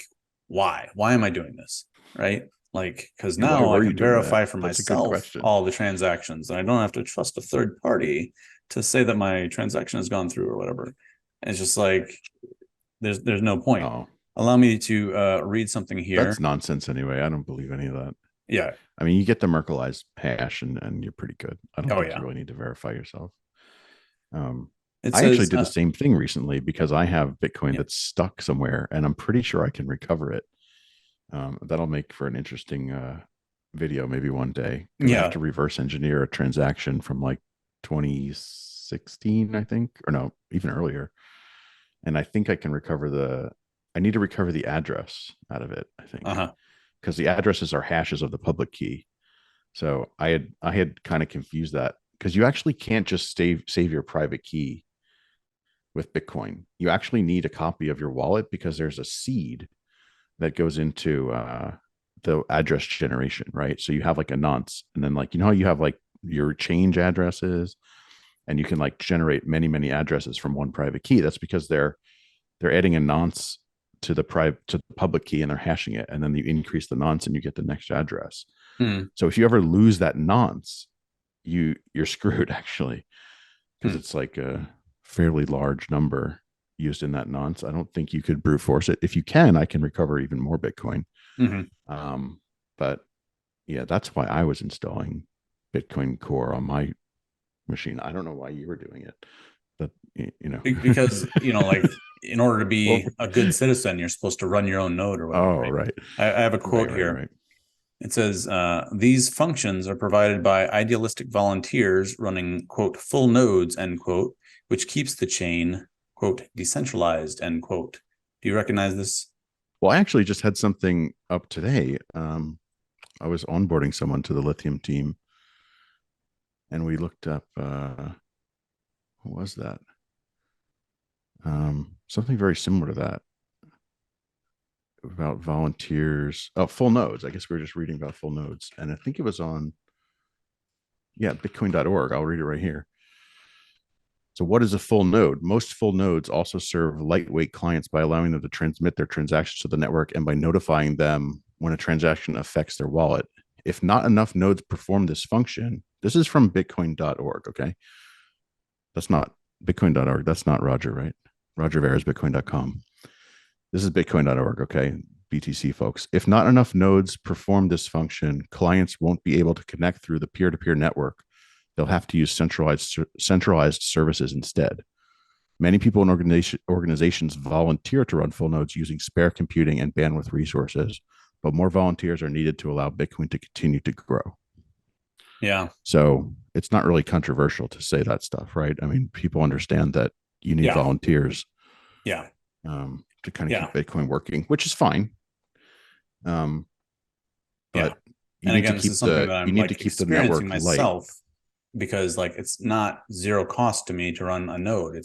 A: why am I doing this? Right? Like, because
B: Yeah, why
A: now I
B: were you
A: can
B: doing that?
A: verify for
B: That's a good
A: myself
B: question.
A: all the transactions, and I don't have to trust a third party to say that my transaction has gone through or whatever. And it's just like there's no point.
B: Oh,
A: Allow me to read something
B: that's
A: here.
B: nonsense anyway. I don't believe any of that.
A: Yeah.
B: I mean, you get the Merkleized hash and you're pretty good. I don't
A: Oh
B: think you
A: yeah.
B: really need to verify yourself. Um,
A: It
B: I actually
A: says
B: did the same thing recently because I have Bitcoin
A: yeah.
B: that's stuck somewhere and I'm pretty sure I can recover it. That'll make for an interesting video maybe one day because I have
A: Yeah.
B: to reverse engineer a transaction from like 2016, I think, or no, even earlier. And I think I can I need to recover the address out of it, I think,
A: Uh-huh.
B: because the addresses are hashes of the public key. So I had kind of confused that because you actually can't just save your private key with Bitcoin. You actually need a copy of your wallet because there's a seed that goes into the address generation, right? So you have like a nonce, and then like how you have like your change addresses, and you can like generate many addresses from one private key. That's because they're adding a nonce to the public key and they're hashing it, and then you increase the nonce and you get the next address.
A: Hmm.
B: So if you ever lose that nonce, you're screwed actually, because
A: Hmm.
B: it's like a fairly large number used in that nonce. I don't think you could brute force it. If you can, I can recover even more Bitcoin.
A: Hmm.
B: But yeah, that's why I was installing Bitcoin Core on my machine. I don't know why you were doing it, but
A: Because like in order to
B: well,
A: be a good citizen, you're supposed to run your own node or whatever,
B: oh
A: right?
B: right,
A: I have a
B: right,
A: quote
B: right,
A: here.
B: right.
A: It says, these functions are provided by idealistic volunteers running, quote, full nodes, end quote, which keeps the chain, quote, decentralized, end quote. Do you recognize this?
B: Well, I actually just had something up today. I was onboarding someone to the Lithium team, and we looked up what was that? Something very similar to that about volunteers. Oh, full nodes. I guess we were just reading about full nodes, and I think it was on bitcoin.org. I'll read it right here. So what is a full node? Most full nodes also serve lightweight clients by allowing them to transmit their transactions to the network and by notifying them when a transaction affects their wallet. If not enough nodes perform this function, this is from bitcoin.org, okay? That's not bitcoin.org. That's not Roger, right? Roger Ver is bitcoin.com. This is bitcoin.org, okay? BTC folks. If not enough nodes perform this function, clients won't be able to connect through the peer-to-peer network. They'll have to use centralized services instead. Many people and organizations volunteer to run full nodes using spare computing and bandwidth resources, but more volunteers are needed to allow Bitcoin to continue to grow.
A: Yeah.
B: So it's not really controversial to say that stuff, right? I mean, people understand that you need volunteers to kind of keep Bitcoin working, which is fine. But you need to keep the network
A: myself
B: light.
A: Because like it's not zero cost to me to run a node.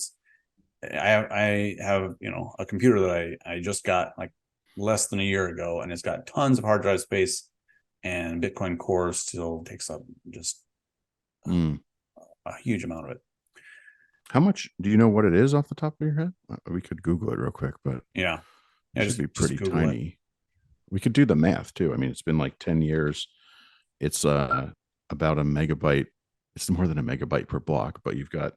A: I have a computer that I just got like less than a year ago, and it's got tons of hard drive space, and Bitcoin Core still takes up just a huge amount of it.
B: How much do you know what it is off the top of your head? We could Google it real quick, but
A: it
B: should be pretty tiny. We could do the math too. I mean, it's been like 10 years. It's about a megabyte. It's more than a megabyte per block, but you've got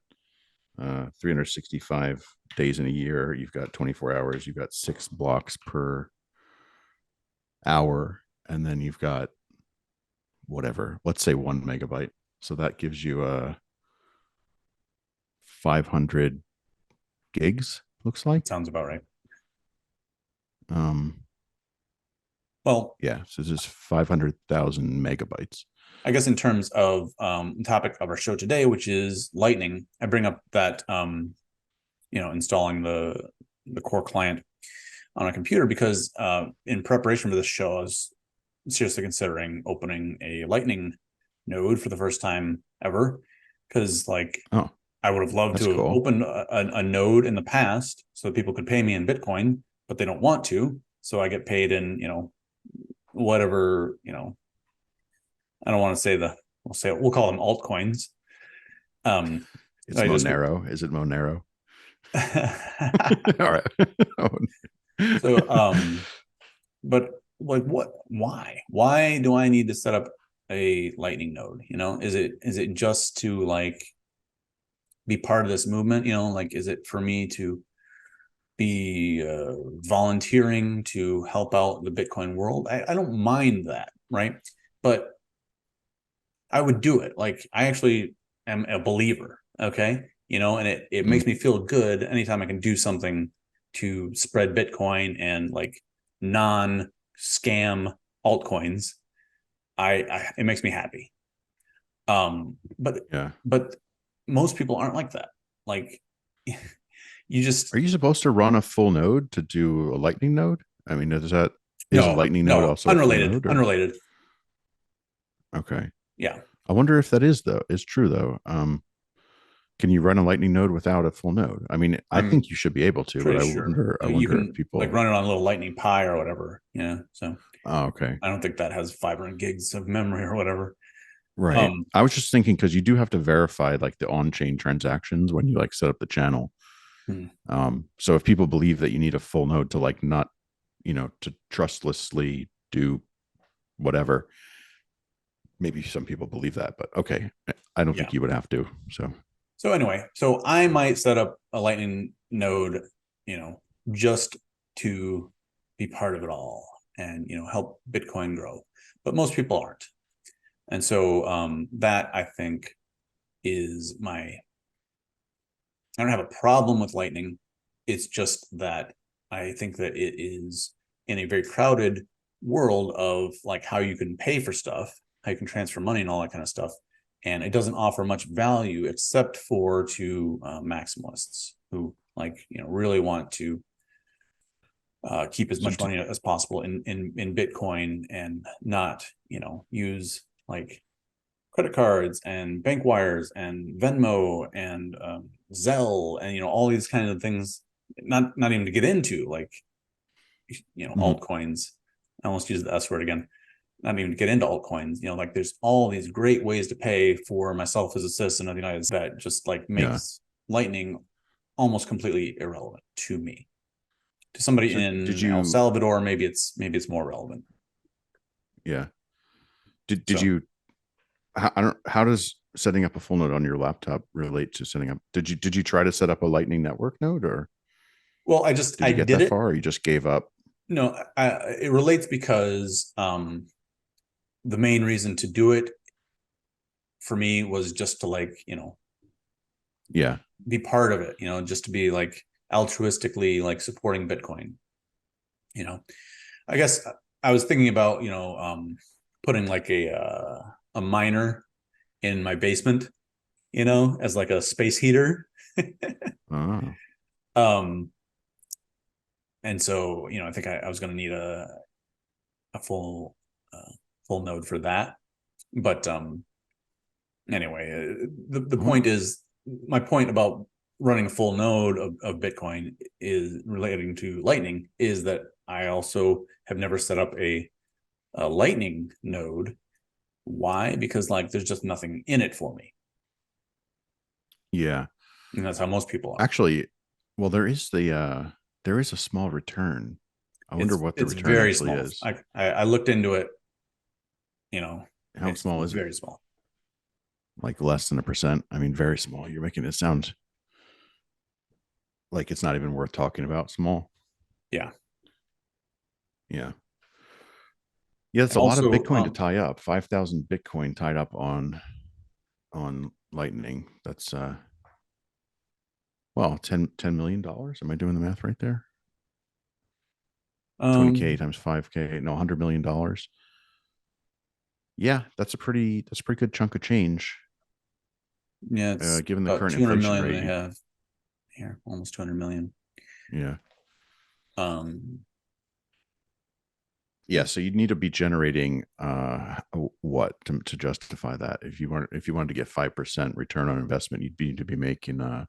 B: 365 days in a year. You've got 24 hours. You've got 6 blocks per hour. And then you've got whatever, let's say 1 megabyte. So that gives you 500 gigs, looks like.
A: Sounds about right.
B: Well, yeah, so this is 500,000 megabytes.
A: I guess in terms of the topic of our show today, which is Lightning, I bring up that installing the core client on a computer because in preparation for this show, I was seriously considering opening a Lightning node for the first time ever. Because I would have loved to have opened a node in the past so that people could pay me in Bitcoin, but they don't want to. So I get paid in, whatever, I don't want to say we'll call them altcoins.
B: It's Monero. Is it Monero? All
A: right. So, but like, why do I need to set up a Lightning node? Is it just to like be part of this movement? Is it for me to be volunteering to help out the Bitcoin world? I don't mind that, right? But I would do it. Like I actually am a believer, okay? And it makes me feel good anytime I can do something to spread Bitcoin and like non-scam altcoins. It makes me happy. But most people aren't like that. Like
B: are you supposed to run a full node to do a Lightning node? I mean, is a Lightning node also
A: unrelated? Unrelated.
B: Okay.
A: Yeah.
B: I wonder if that is true though. Can you run a Lightning node without a full node? I mean, I think you should be able to, but I wonder if people
A: like run it on a little Lightning Pi or whatever. So.
B: Oh, okay.
A: I don't think that has 500 gigs of memory or whatever.
B: Right. I was just thinking because you do have to verify like the on-chain transactions when you like set up the channel. So if people believe that you need a full node to like not, to trustlessly do whatever, maybe some people believe that, but okay. I don't think you would have to. So
A: anyway, so I might set up a Lightning node, just to be part of it all and, help Bitcoin grow, but most people aren't. And so that I think is I don't have a problem with Lightning. It's just that I think that it is in a very crowded world of like how you can pay for stuff, how you can transfer money and all that kind of stuff. and it doesn't offer much value except for to maximalists who really want to keep as
B: So
A: much money as possible in Bitcoin and not use like credit cards and bank wires and Venmo and Zelle and all these kind of things. Not even to get into like altcoins. I almost used the S word again. Not even to get into altcoins. Like there's all these great ways to pay for myself as a citizen of the United States that just like makes Lightning almost completely irrelevant to me. To somebody in El Salvador, maybe it's more relevant.
B: Yeah. Did you? How does setting up a full node on your laptop relate to setting up? Did you try to set up a Lightning Network node, or?
A: Well, I did
B: that
A: it.
B: far, or you just gave up?
A: No, it relates because the main reason to do it for me was just to be part of it, just to be like altruistically like supporting Bitcoin. I guess I was thinking about putting like a miner in my basement, as like a space heater.
B: Oh.
A: And so I think I was going to need a full node for that. But anyway, the point is, my point about running a full node of Bitcoin is relating to Lightning is that I also have never set up a Lightning node. Why? Because like there's just nothing in it for me.
B: Yeah.
A: And that's how most people are.
B: Actually, well, there is a small return. I wonder what the return
A: very
B: actually
A: small.
B: is.
A: I looked into it.
B: How small is it?
A: Very small.
B: Like less than 1%. I mean, very small. You're making it sound like it's not even worth talking about. Small.
A: Yeah.
B: Yeah. Yeah, it's a lot of Bitcoin to tie up. 5,000 Bitcoin tied up on Lightning. That's well, $10 million. Am I doing the math right there? 20K times 5K. No, $100 million. Yeah, that's a pretty good chunk of change.
A: Yeah, it's
B: given the current
A: 200
B: inflation
A: million
B: rate.
A: they have here, almost 200 million.
B: Yeah. Yeah, so you'd need to be generating what to justify that. If you wanted to get 5% return on investment, you'd need to be making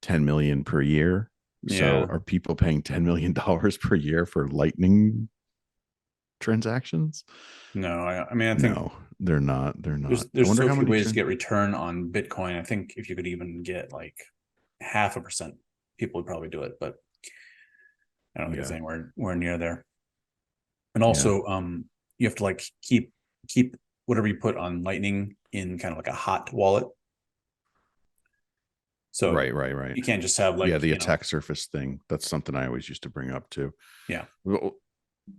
B: 10 million per year.
A: Yeah.
B: So are people paying $10 million per year for Lightning transactions?
A: No, I mean, I think
B: no, they're not. They're not.
A: There's so few ways to get return on Bitcoin. I think if you could even get like 0.5%, people would probably do it, but I don't think it's anywhere near there. And also, you have to like keep whatever you put on Lightning in kind of like a hot wallet. So
B: right.
A: You can't just have like
B: the attack surface thing. That's something I always used to bring up too.
A: Yeah.
B: Well,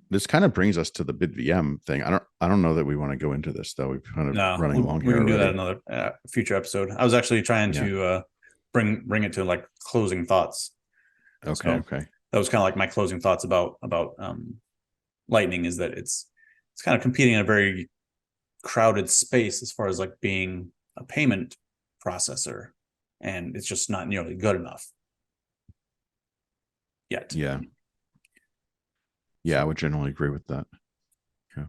B: this kind of brings us to the BitVM thing. I don't know that we want to go into this though. We've kind of running long here.
A: We can do that another future episode. I was actually trying to bring it to like closing thoughts.
B: Okay.
A: That was kind of like my closing thoughts about Lightning, is that it's kind of competing in a very crowded space as far as like being a payment processor, and it's just not nearly good enough yet.
B: Yeah, I would generally agree with that. Okay.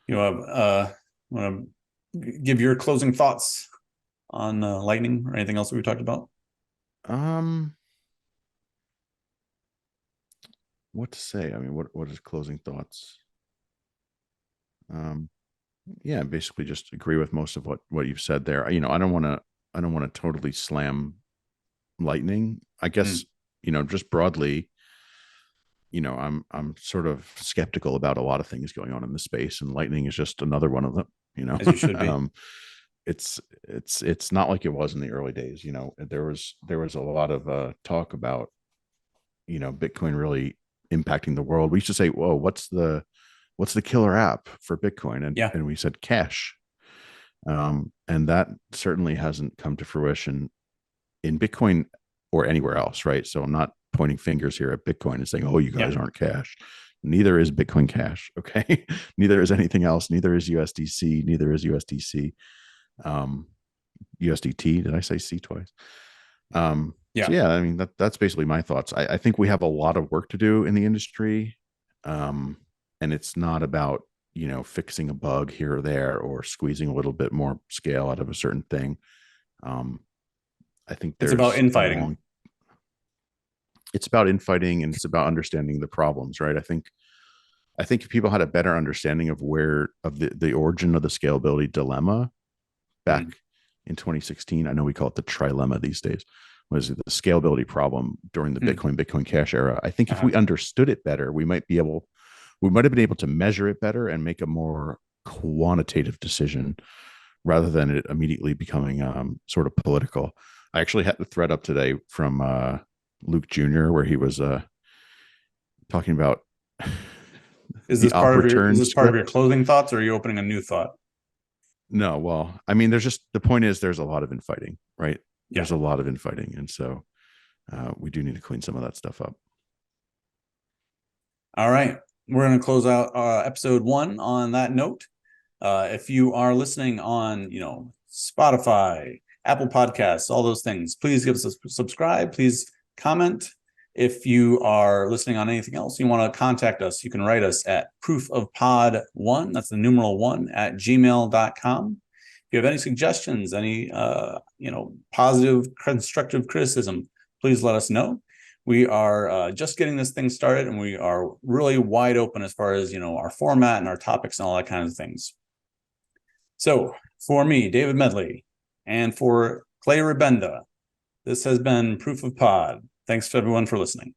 A: You want to give your closing thoughts on Lightning or anything else that we talked about?
B: What to say? I mean, what is closing thoughts? Yeah, basically just agree with most of what you've said there. I don't want to totally slam Lightning. I guess, just broadly, I'm sort of skeptical about a lot of things going on in the space, and Lightning is just another one of them,
A: As you should be.
B: It's not like it was in the early days. There was a lot of talk about, Bitcoin really impacting the world. We used to say, whoa, what's the killer app for Bitcoin? And we said cash. And that certainly hasn't come to fruition in Bitcoin or anywhere else, right? So I'm not pointing fingers here at Bitcoin and saying, oh, you guys aren't cash. Neither is Bitcoin Cash, okay? Neither is anything else. Neither is USDC. Neither is USDC. USDT. Did I say C twice?
A: Yeah.
B: So yeah, I mean that's basically my thoughts. I think we have a lot of work to do in the industry, and it's not about fixing a bug here or there or squeezing a little bit more scale out of a certain thing. I think
A: It's about
B: there's a
A: infighting.
B: long. It's about infighting and it's about understanding the problems, right? I think if people had a better understanding of the origin of the scalability dilemma back in 2016, I know we call it the trilemma these days, was the scalability problem during the Bitcoin Cash era. I think if we understood it better, we might have been able to measure it better and make a more quantitative decision rather than it immediately becoming sort of political. I actually had the thread up today from Luke Jr. where he was talking about
A: Is
B: the
A: this
B: op
A: part of
B: return
A: your
B: script.
A: closing thoughts, or are you opening a new thought?
B: No, well, I mean, the point is there's a lot of infighting, right?
A: Yeah.
B: There's a lot of infighting, and so we do need to clean some of that stuff up.
A: All right. We're going to close out episode 1 on that note. If you are listening on, Spotify, Apple Podcasts, all those things, please give us a subscribe. Please comment. If you are listening on anything else, you want to contact us, you can write us at proofofpod1, that's the numeral 1, at gmail.com. If you have any suggestions, any, positive, constructive criticism, please let us know. We are just getting this thing started, and we are really wide open as far as, our format and our topics and all that kind of things. So for me, David Medley, and for Clay Rabenda, this has been Proof of Pod. Thanks to everyone for listening.